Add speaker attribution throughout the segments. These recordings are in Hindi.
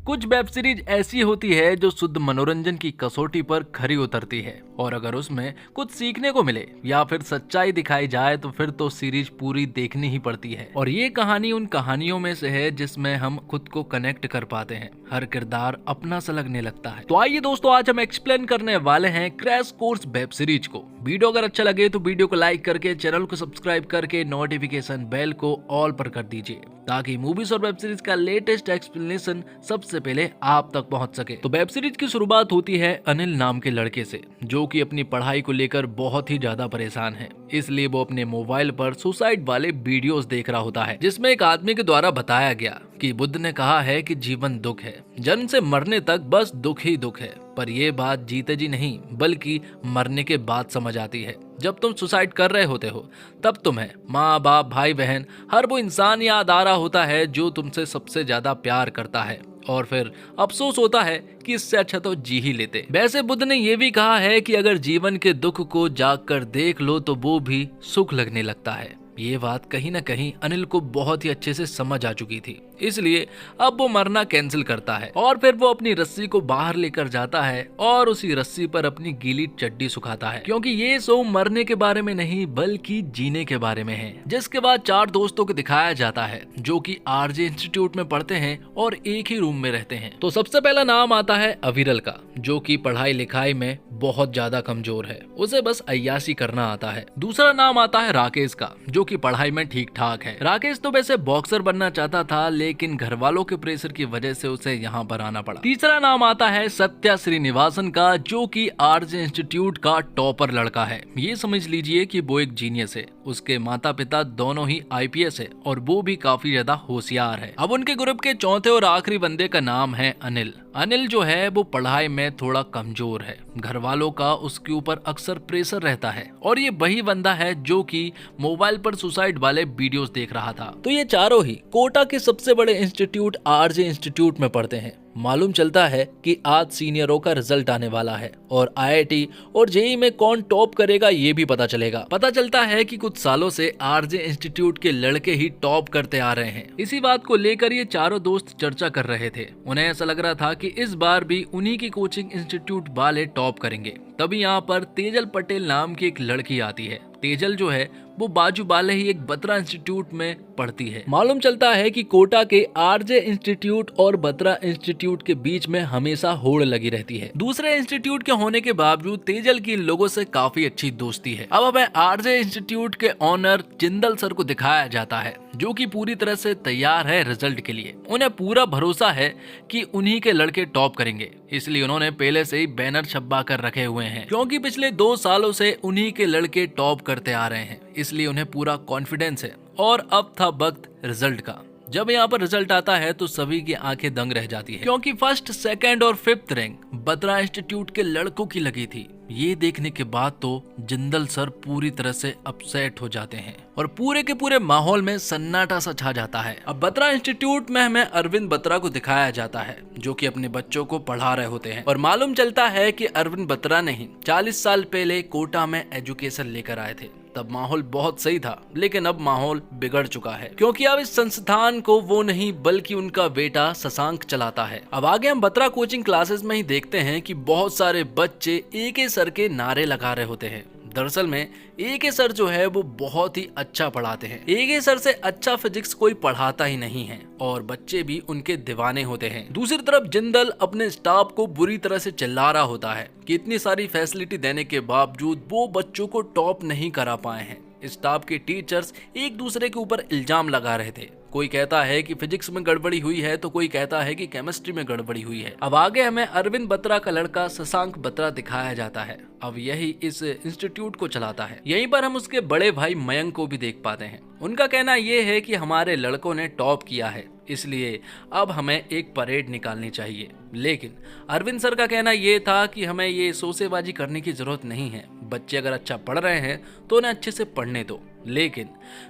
Speaker 1: कुछ वेब सीरीज ऐसी होती है जो शुद्ध मनोरंजन की कसौटी पर खरी उतरती है और अगर उसमें कुछ सीखने को मिले या फिर सच्चाई दिखाई जाए तो फिर तो सीरीज पूरी देखनी ही पड़ती है। और ये कहानी उन कहानियों में से है जिसमें हम खुद को कनेक्ट कर पाते हैं, हर किरदार अपना सा लगने लगता है। तो आइए दोस्तों, आज हम एक्सप्लेन करने वाले हैं क्रैश कोर्स वेब सीरीज को। वीडियो अगर अच्छा लगे तो वीडियो को लाइक करके, चैनल को सब्सक्राइब करके, नोटिफिकेशन बेल को ऑल पर कर दीजिए ताकि मूवीज और वेब सीरीज का लेटेस्ट एक्सप्लेनेशन सबसे पहले आप तक पहुंच सके। तो वेब सीरीज की शुरुआत होती है अनिल नाम के लड़के से, जो कि अपनी पढ़ाई को लेकर बहुत ही ज्यादा परेशान है। इसलिए वो अपने मोबाइल पर सुसाइड वाले वीडियोस देख रहा होता है, जिसमें एक आदमी के द्वारा बताया गया कि बुद्ध ने कहा है कि जीवन दुख है, जन्म से मरने तक बस दुख ही दुख है। पर ये बात जीते जी नहीं बल्कि मरने के बाद समझ आती है। जब तुम सुसाइड कर रहे होते हो तब तुम्हें माँ बाप, भाई बहन, हर वो इंसान याद आ रहा होता है जो तुमसे सबसे ज्यादा प्यार करता है, और फिर अफसोस होता है कि इससे अच्छा तो जी ही लेते। वैसे बुद्ध ने ये भी कहा है कि अगर जीवन के दुख को जाग कर देख लो तो वो भी सुख लगने लगता है। ये बात कहीं न कहीं अनिल को बहुत ही अच्छे से समझ आ चुकी थी, इसलिए अब वो मरना कैंसिल करता है और फिर वो अपनी रस्सी को बाहर लेकर जाता है और उसी रस्सी पर अपनी गीली चड्डी सुखाता है, क्योंकि ये शो मरने के बारे में नहीं बल्कि जीने के बारे में है। जिसके बाद चार दोस्तों को दिखाया जाता है जो कि आरजे इंस्टीट्यूट में पढ़ते हैं और एक ही रूम में रहते हैं। तो सबसे पहला नाम आता है अविरल का, जो कि पढ़ाई लिखाई में बहुत ज्यादा कमजोर है, उसे बस अय्याशी करना आता है। दूसरा नाम आता है राकेश का, जो कि पढ़ाई में ठीक ठाक है। राकेश तो वैसे बॉक्सर बनना चाहता था, लेकिन घर वालों के प्रेशर की वजह से उसे यहाँ पर आना पड़ा। तीसरा नाम आता है सत्या श्रीनिवासन का, जो कि आरजे इंस्टीट्यूट का टॉपर लड़का है। ये समझ लीजिए कि वो एक जीनियस है। उसके माता पिता दोनों ही आईपीएस है और वो भी काफी ज्यादा होशियार है। अब उनके ग्रुप के चौथे और आखिरी बंदे का नाम है अनिल। अनिल जो है वो पढ़ाई में थोड़ा कमजोर है, घर वालों का उसके ऊपर अक्सर प्रेशर रहता है, और ये वही बंदा है जो कि मोबाइल पर सुसाइड वाले वीडियोस देख रहा था। तो ये चारों ही कोटा के सबसे बड़े इंस्टीट्यूट आरजे इंस्टीट्यूट में पढ़ते हैं। मालूम चलता है कि आज सीनियरों का रिजल्ट आने वाला है और आईआईटी और जेईई में कौन टॉप करेगा ये भी पता चलेगा। पता चलता है कि कुछ सालों से आरजे इंस्टीट्यूट के लड़के ही टॉप करते आ रहे हैं। इसी बात को लेकर ये चारों दोस्त चर्चा कर रहे थे। उन्हें ऐसा लग रहा था कि इस बार भी उन्हीं की कोचिंग इंस्टीट्यूट वाले टॉप करेंगे। तभी यहाँ पर तेजल पटेल नाम की एक लड़की आती है। तेजल जो है वो बाजू वाले ही एक बत्रा इंस्टीट्यूट में पढ़ती है। मालूम चलता है कि कोटा के आरजे इंस्टीट्यूट और बत्रा इंस्टीट्यूट के बीच में हमेशा होड़ लगी रहती है। दूसरे इंस्टीट्यूट के होने के बावजूद तेजल की इन लोगों से काफी अच्छी दोस्ती है। अब हमें आरजे इंस्टीट्यूट के ऑनर जिंदल सर को दिखाया जाता है, जो कि पूरी तरह से तैयार है रिजल्ट के लिए। उन्हें पूरा भरोसा है कि उन्हीं के लड़के टॉप करेंगे, इसलिए उन्होंने पहले से ही बैनर छपवा कर रखे हुए हैं, क्योंकि पिछले 2 सालों से उन्हीं के लड़के टॉप करते आ रहे हैं, इसलिए उन्हें पूरा कॉन्फिडेंस है। और अब था वक्त रिजल्ट का। जब यहाँ पर रिजल्ट आता है तो सभी की आंखें दंग रह जाती है, क्योंकि फर्स्ट, सेकंड और 5th रैंक बत्रा इंस्टीट्यूट के लड़कों की लगी थी। ये देखने के बाद तो जिंदल सर पूरी तरह से अपसेट हो जाते हैं और पूरे के पूरे माहौल में सन्नाटा सा छा जाता है। अब बत्रा इंस्टीट्यूट में हमें अरविंद बत्रा को दिखाया जाता है, जो कि अपने बच्चों को पढ़ा रहे होते हैं। और मालूम चलता है कि अरविंद बत्रा नहीं 40 साल पहले कोटा में एजुकेशन लेकर आए थे। तब माहौल बहुत सही था, लेकिन अब माहौल बिगड़ चुका है, क्योंकि अब इस संस्थान को वो नहीं बल्कि उनका बेटा शशांक चलाता है। अब आगे हम बत्रा कोचिंग क्लासेस में ही देखते हैं कि बहुत सारे बच्चे एक ही सर के नारे लगा रहे होते हैं। दरअसल में एक सर जो है वो बहुत ही अच्छा पढ़ाते हैं। एक सर से अच्छा फिजिक्स कोई पढ़ाता ही नहीं है और बच्चे भी उनके दीवाने होते हैं। दूसरी तरफ जिंदल अपने स्टाफ को बुरी तरह से चिल्ला रहा होता है कि इतनी सारी फैसिलिटी देने के बावजूद वो बच्चों को टॉप नहीं करा पाए हैं। स्टाफ के टीचर्स एक दूसरे के ऊपर इल्जाम लगा रहे थे। कोई कहता है कि फिजिक्स में गड़बड़ी हुई है तो कोई कहता है कि केमिस्ट्री में गड़बड़ी हुई है। अब आगे हमें अरविंद बत्रा का लड़का शशांक बत्रा दिखाया जाता है। अब यही इस इंस्टीट्यूट को चलाता है। यहीं पर हम उसके बड़े भाई मयंक को भी देख पाते हैं। उनका कहना यह है कि हमारे लड़कों ने टॉप किया है, इसलिए अब हमें एक परेड निकालनी चाहिए। लेकिन अरविंद सर का कहना यह था कि हमें ये सोसेबाजी करने की जरूरत नहीं है। बच्चे अगर अच्छा पढ़ रहे हैं तो उन्हें अच्छे से पढ़ने दो। लेकिन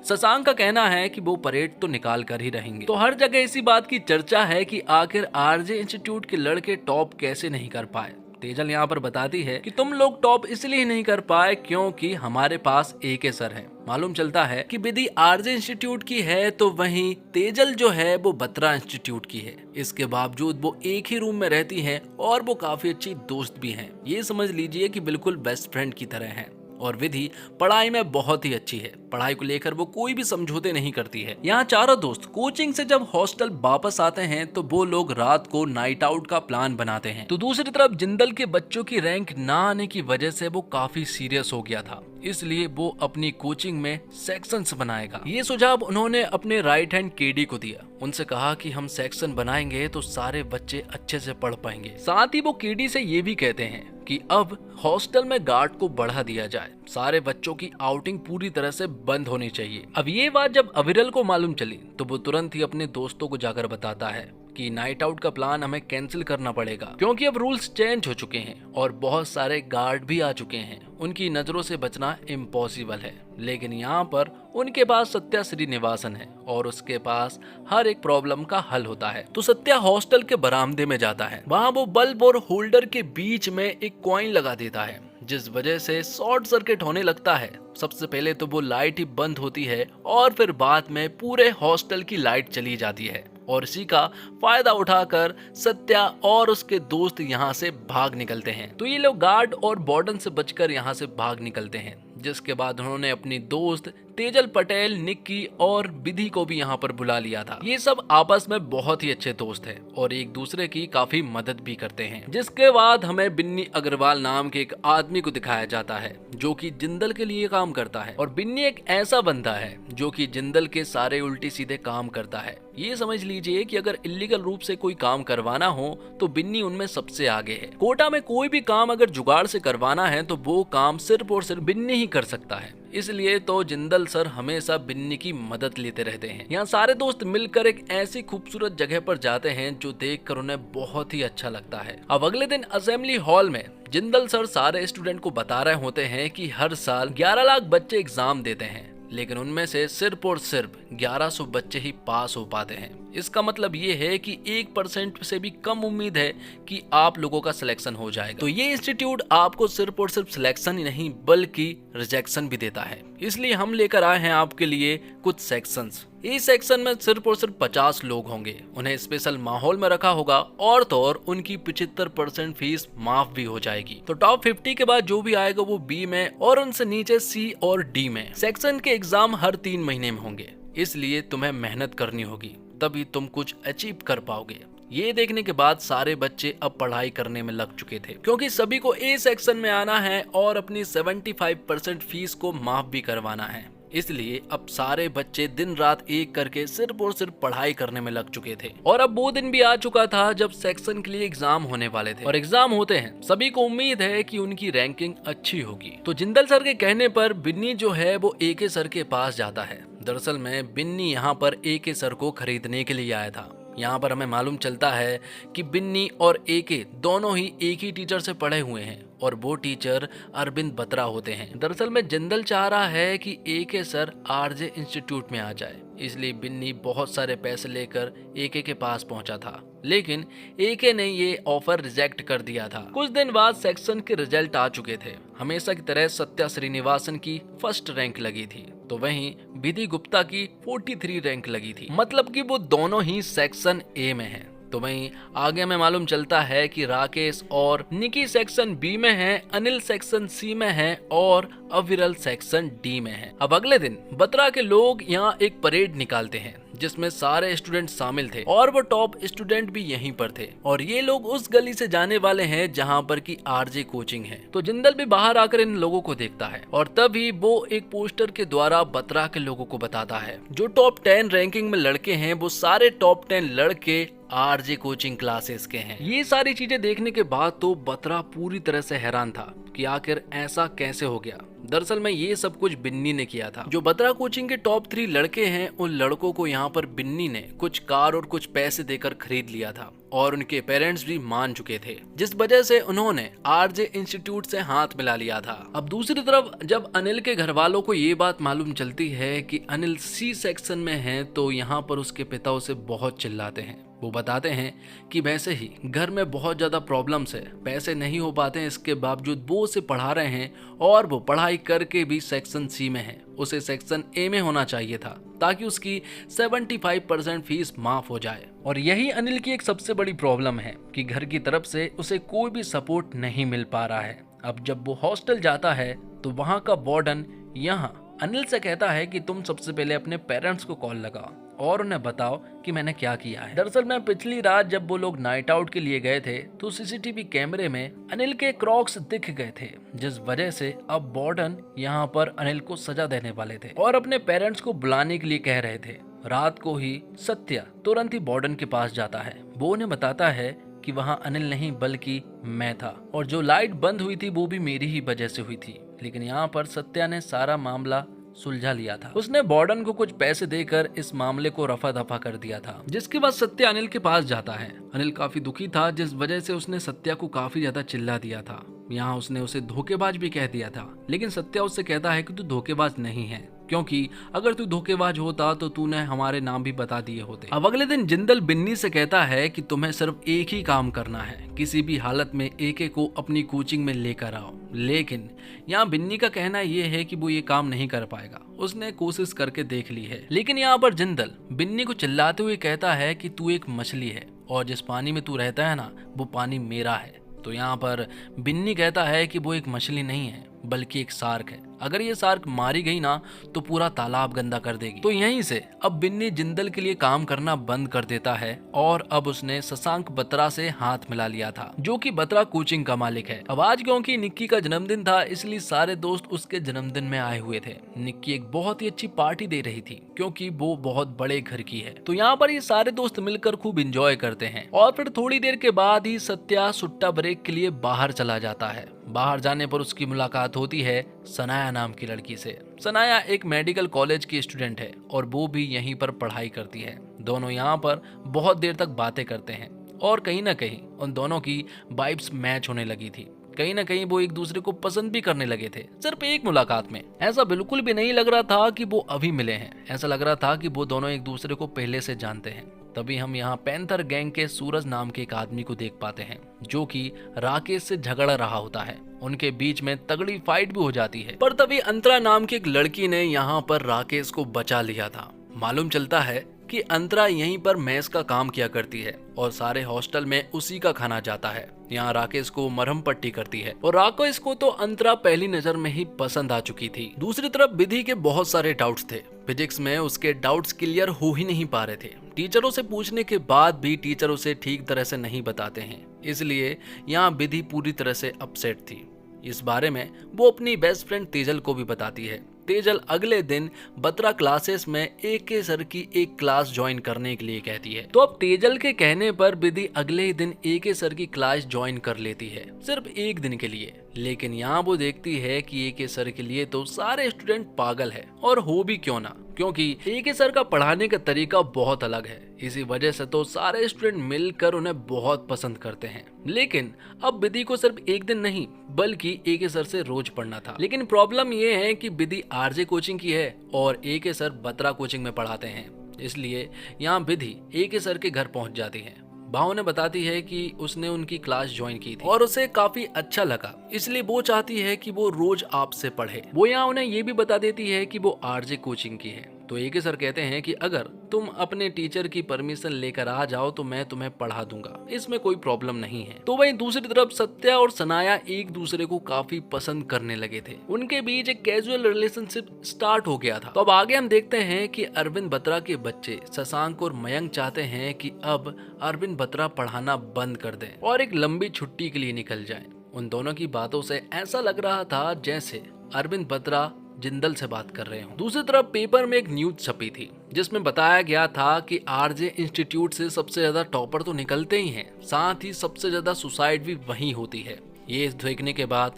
Speaker 1: शशांक का कहना है कि वो परेड तो निकाल कर ही रहेंगे। तो हर जगह इसी बात की चर्चा है कि आखिर आरजे इंस्टीट्यूट के लड़के टॉप कैसे नहीं कर पाए। तेजल यहाँ पर बताती है कि तुम लोग टॉप इसलिए नहीं कर पाए क्योंकि हमारे पास AK सर है। मालूम चलता है कि विधि RJ इंस्टीट्यूट की है तो वहीं तेजल जो है वो बत्रा इंस्टीट्यूट की है। इसके बावजूद वो एक ही रूम में रहती हैं और वो काफी अच्छी दोस्त भी हैं। ये समझ लीजिए कि बिल्कुल बेस्ट फ्रेंड की तरह हैं। और विधि पढ़ाई में बहुत ही अच्छी है, पढ़ाई को लेकर वो कोई भी समझौते नहीं करती है। यहाँ चारों दोस्त कोचिंग से जब हॉस्टल वापस आते हैं तो वो लोग रात को नाइट आउट का प्लान बनाते हैं। तो दूसरी तरफ जिंदल के बच्चों की रैंक ना आने की वजह से वो काफी सीरियस हो गया था, इसलिए वो अपनी कोचिंग में सेक्शंस बनाएगा। ये सुझाव उन्होंने अपने राइट हैंड KD को दिया। उनसे कहा कि हम सेक्शन बनाएंगे तो सारे बच्चे अच्छे से पढ़ पाएंगे। साथ ही वो KD से ये भी कहते हैं कि अब हॉस्टल में गार्ड को बढ़ा दिया जाए, सारे बच्चों की आउटिंग पूरी तरह से बंद होनी चाहिए। अब ये बात जब अविरल को मालूम चली तो वो तुरंत ही अपने दोस्तों को जाकर बताता है कि नाइट आउट का प्लान हमें कैंसिल करना पड़ेगा क्योंकि अब रूल्स चेंज हो चुके हैं और बहुत सारे गार्ड भी आ चुके हैं। उनकी नजरों से बचना इम्पॉसिबल है। लेकिन यहाँ पर उनके पास सत्या श्रीनिवासन है और उसके पास हर एक प्रॉब्लम का हल होता है। तो सत्या हॉस्टल के बरामदे में जाता है। वहाँ वो बल्ब और होल्डर के बीच में एक कॉइन लगा देता है जिस वजह से शॉर्ट सर्किट होने लगता है। सबसे पहले तो वो लाइट ही बंद होती है और फिर बाद में पूरे हॉस्टल की लाइट चली जाती है और इसी का फायदा उठाकर सत्या और उसके दोस्त यहाँ से भाग निकलते हैं। तो ये लोग गार्ड और वार्डन से बचकर यहाँ से भाग निकलते हैं, जिसके बाद उन्होंने अपनी दोस्त तेजल पटेल, निक्की और विधि को भी यहाँ पर बुला लिया था। ये सब आपस में बहुत ही अच्छे दोस्त हैं और एक दूसरे की काफी मदद भी करते हैं। जिसके बाद हमें बिन्नी अग्रवाल नाम के एक आदमी को दिखाया जाता है जो कि जिंदल के लिए काम करता है। और बिन्नी एक ऐसा बंदा है जो कि जिंदल के सारे उल्टे सीधे काम करता है। ये समझ लीजिए कि अगर इलीगल रूप से कोई काम करवाना हो तो बिन्नी उनमें सबसे आगे है। कोटा में कोई भी काम अगर जुगाड़ से करवाना है तो वो काम सिर्फ और सिर्फ बिन्नी ही कर सकता है। इसलिए तो जिंदल सर हमेशा बिन्नी की मदद लेते रहते हैं। यहाँ सारे दोस्त मिलकर एक ऐसी खूबसूरत जगह पर जाते हैं जो देखकर उन्हें बहुत ही अच्छा लगता है। अब अगले दिन असेंबली हॉल में जिंदल सर सारे स्टूडेंट को बता रहे होते हैं कि हर साल 11 लाख बच्चे एग्जाम देते हैं, लेकिन उनमें से सिर्फ और सिर्फ 1100 बच्चे ही पास हो पाते हैं। इसका मतलब ये है कि 1% से भी कम उम्मीद है कि आप लोगों का सिलेक्शन हो जाएगा। तो ये इंस्टीट्यूट आपको सिर्फ और सिर्फ सिलेक्शन ही नहीं बल्कि रिजेक्शन भी देता है। इसलिए हम लेकर आए हैं आपके लिए कुछ सेक्शंस। इस सेक्शन में सिर्फ और सिर्फ 50 लोग होंगे। उन्हें स्पेशल माहौल में रखा होगा और तो और उनकी 75% फीस माफ भी हो जाएगी। तो टॉप 50 के बाद जो भी आएगा वो B में और उनसे नीचे C और D में। सेक्शन के एग्जाम हर 3 महीने में होंगे, इसलिए तुम्हें मेहनत करनी होगी, तभी तुम कुछ अचीव कर पाओगे। ये देखने के बाद सारे बच्चे अब पढ़ाई करने में लग चुके थे क्योंकि सभी को A सेक्शन में आना है और अपनी 75% फीस को माफ भी करवाना है। इसलिए अब सारे बच्चे दिन रात एक करके सिर्फ और सिर्फ पढ़ाई करने में लग चुके थे। और अब वो दिन भी आ चुका था जब सेक्शन के लिए एग्जाम होने वाले थे और एग्जाम होते हैं सभी को उम्मीद है कि उनकी रैंकिंग अच्छी होगी। तो जिंदल सर के कहने पर बिन्नी जो है वो AK सर के पास जाता है। दरअसल में बिन्नी यहाँ पर AK सर को खरीदने के लिए आया था। यहाँ पर हमें मालूम चलता है कि बिन्नी और AK दोनों ही एक ही टीचर से पढ़े हुए हैं और वो टीचर अरविंद बत्रा होते हैं। दरअसल में जिंदल चाह रहा है कि AK सर RJ इंस्टीट्यूट में आ जाए, इसलिए बिन्नी बहुत सारे पैसे लेकर AK के पास पहुंचा था, लेकिन AK ने ये ऑफर रिजेक्ट कर दिया था। कुछ दिन बाद सेक्शन के रिजल्ट आ चुके थे। हमेशा की तरह सत्या श्रीनिवासन की फर्स्ट रैंक लगी थी, तो वहीं विधि गुप्ता की 43 रैंक लगी थी। मतलब कि वो दोनों ही सेक्शन A में हैं। तो वहीं आगे हमें मालूम चलता है कि राकेश और निकी सेक्शन B में हैं, अनिल सेक्शन C में हैं और अविरल सेक्शन D में हैं। अब अगले दिन बत्रा के लोग यहाँ एक परेड निकालते हैं जिसमें सारे स्टूडेंट शामिल थे और वो टॉप स्टूडेंट भी यहीं पर थे और ये लोग उस गली से जाने वाले हैं जहाँ पर की RJ कोचिंग है। तो जिंदल भी बाहर आकर इन लोगों को देखता है और तभी वो एक पोस्टर के द्वारा बत्रा के लोगों को बताता है जो टॉप 10 रैंकिंग में लड़के हैं वो सारे टॉप 10 लड़के RJ कोचिंग क्लासेस के हैं। ये सारी चीजें देखने के बाद तो बत्रा पूरी तरह से हैरान था कि आखिर ऐसा कैसे हो गया। दरअसल में ये सब कुछ बिन्नी ने किया था। जो बत्रा कोचिंग के टॉप 3 लड़के हैं उन लड़कों को यहाँ पर बिन्नी ने कुछ कार और कुछ पैसे देकर खरीद लिया था और उनके पेरेंट्स भी मान चुके थे, जिस वजह से उन्होंने RJ इंस्टीट्यूट से हाथ मिला लिया था। अब दूसरी तरफ जब अनिल के घर वालों को ये बात मालूम चलती है कि अनिल C सेक्शन में है तो यहाँ पर उसके पिता उसे बहुत चिल्लाते हैं। वो बताते हैं कि वैसे ही घर में बहुत ज़्यादा प्रॉब्लम्स है, पैसे नहीं हो पाते हैं, इसके बावजूद वो उसे पढ़ा रहे हैं और वो पढ़ाई करके भी सेक्शन सी में है। उसे सेक्शन ए में होना चाहिए था ताकि उसकी 75% फीस माफ हो जाए। और यही अनिल की एक सबसे बड़ी प्रॉब्लम है कि घर की तरफ से उसे कोई भी सपोर्ट नहीं मिल पा रहा है। अब जब वो हॉस्टल जाता है तो वहाँ का वार्डन यहाँ अनिल से कहता है कि तुम सबसे पहले अपने पेरेंट्स को कॉल लगाओ और उन्हें बताओ कि मैंने क्या किया है। दरअसल मैं पिछली रात जब वो लोग नाइट आउट के लिए गए थे तो सीसीटीवी कैमरे में अनिल के क्रॉक्स दिख गए थे, जिस वजह से अब वार्डन यहाँ पर अनिल को सजा देने वाले थे और अपने पेरेंट्स को बुलाने के लिए कह रहे थे। रात को ही सत्या तुरंत ही वार्डन के पास जाता है। वो उन्हें बताता है कि वहाँ अनिल नहीं बल्कि मैं था और जो लाइट बंद हुई थी वो भी मेरी ही वजह से हुई थी। लेकिन यहाँ पर सत्या ने सारा मामला सुलझा लिया था। उसने वार्डन को कुछ पैसे देकर इस मामले को रफा दफा कर दिया था, जिसके बाद सत्या अनिल के पास जाता है। अनिल काफी दुखी था, जिस वजह से उसने सत्या को काफी ज्यादा चिल्ला दिया था। यहाँ उसने उसे धोखेबाज भी कह दिया था, लेकिन सत्या उससे कहता है कि तू धोखेबाज नहीं है, क्योंकि अगर तू धोखेबाज होता तो तूने हमारे नाम भी बता दिए होते। अब अगले दिन जिंदल बिन्नी से कहता है कि तुम्हें सिर्फ एक ही काम करना है, किसी भी हालत में एके को अपनी कोचिंग में लेकर आओ। लेकिन यहाँ बिन्नी का कहना यह है कि वो ये काम नहीं कर पाएगा, उसने कोशिश करके देख ली है। लेकिन यहाँ पर जिंदल बिन्नी को चिल्लाते हुए कहता है कि तू एक मछली है और जिस पानी में तू रहता है ना वो पानी मेरा है। तो यहाँ पर बिन्नी कहता है कि वो एक मछली नहीं है बल्कि एक शार्क है, अगर ये शार्क मारी गई ना तो पूरा तालाब गंदा कर देगी। तो यहीं से अब बिन्नी जिंदल के लिए काम करना बंद कर देता है और अब उसने शशांक बत्रा से हाथ मिला लिया था, जो कि बत्रा कोचिंग का मालिक है। अब आज क्योंकि निक्की का जन्मदिन था इसलिए सारे दोस्त उसके जन्मदिन में आए हुए थे। निक्की एक बहुत ही अच्छी पार्टी दे रही थी क्योंकि वो बहुत बड़े घर की है। तो यहाँ पर ये सारे दोस्त मिलकर खूब इंजॉय करते हैं और फिर थोड़ी देर के बाद ही सत्या सुट्टा ब्रेक के लिए बाहर चला जाता है। बाहर जाने पर उसकी मुलाकात होती है सनाया नाम की लड़की से। सनाया एक मेडिकल कॉलेज की स्टूडेंट है और वो भी यहीं पर पढ़ाई करती है। दोनों यहाँ पर बहुत देर तक बातें करते हैं और कहीं ना कहीं उन दोनों की वाइब्स मैच होने लगी थी। कहीं ना कहीं वो एक दूसरे को पसंद भी करने लगे थे सिर्फ एक मुलाकात में। ऐसा बिल्कुल भी नहीं लग रहा था कि वो अभी मिले हैं, ऐसा लग रहा था कि वो दोनों एक दूसरे को पहले से जानते हैं। तभी हम यहाँ पैंथर गैंग के सूरज नाम के एक आदमी को देख पाते हैं जो कि राकेश से झगड़ रहा होता है। उनके बीच में तगड़ी फाइट भी हो जाती है, पर तभी अंतरा नाम की एक लड़की ने यहाँ पर राकेश को बचा लिया था। मालूम चलता है कि अंतरा यहीं पर मेस का काम किया करती है और सारे हॉस्टल में उसी का खाना जाता है। यहाँ राकेश को मरहम पट्टी करती है और राकेश को तो अंतरा पहली नजर में ही पसंद आ चुकी थी। दूसरी तरफ विधि के बहुत सारे डाउट्स थे। फिजिक्स में उसके डाउट्स क्लियर हो ही नहीं पा रहे थे। टीचरों से पूछने के बाद भी टीचर उसे ठीक तरह से नहीं बताते हैं, इसलिए यहाँ विधि पूरी तरह से अपसेट थी। इस बारे में वो अपनी बेस्ट फ्रेंड तेजल को भी बताती है। तेजल अगले दिन बत्रा क्लासेस में एके सर की एक क्लास ज्वाइन करने के लिए कहती है। तो अब तेजल के कहने पर विधि अगले ही दिन एके सर की क्लास ज्वाइन कर लेती है, सिर्फ एक दिन के लिए। लेकिन यहाँ वो देखती है कि एके सर के लिए तो सारे स्टूडेंट पागल है, और हो भी क्यों ना, क्योंकि एके सर का पढ़ाने का तरीका बहुत अलग है। इसी वजह से तो सारे स्टूडेंट मिलकर उन्हें बहुत पसंद करते हैं। लेकिन अब विधि को सिर्फ एक दिन नहीं बल्कि एके सर से रोज पढ़ना था। लेकिन प्रॉब्लम ये है कि विधि आरजे कोचिंग की है और एके सर बत्रा कोचिंग में पढ़ाते हैं, इसलिए यहाँ विधि एके सर के घर पहुंच जाती है। भाव ने बताती है कि उसने उनकी क्लास ज्वाइन की थी और उसे काफी अच्छा लगा, इसलिए वो चाहती है कि वो रोज आपसे पढ़े। वो यहाँ उन्हें ये भी बता देती है कि वो आरजे कोचिंग की है। तो एके सर कहते हैं कि अगर तुम अपने टीचर की परमिशन लेकर आ जाओ तो मैं तुम्हें पढ़ा दूंगा, इसमें कोई प्रॉब्लम नहीं है। तो वहीं दूसरी तरफ सत्या और सनाया एक दूसरे को काफी पसंद करने लगे थे। उनके बीच एक कैजुअल रिलेशनशिप स्टार्ट हो गया था। तो अब आगे हम देखते हैं कि अरविंद बत्रा के बच्चे शशांक और मयंक चाहते हैं कि अब अरविंद बत्रा पढ़ाना बंद कर दें और एक लंबी छुट्टी के लिए निकल जाएं। उन दोनों की बातों से ऐसा लग रहा था जैसे अरविंद बत्रा जिंदल से बात कर रहे हो। दूसरी तरफ पेपर में एक न्यूज छपी थी जिसमें बताया गया था कि आरजे इंस्टीट्यूट से सबसे ज्यादा टॉपर तो निकलते ही हैं, साथ ही सबसे ज्यादा सुसाइड भी वहीं होती है। ये देखने के बाद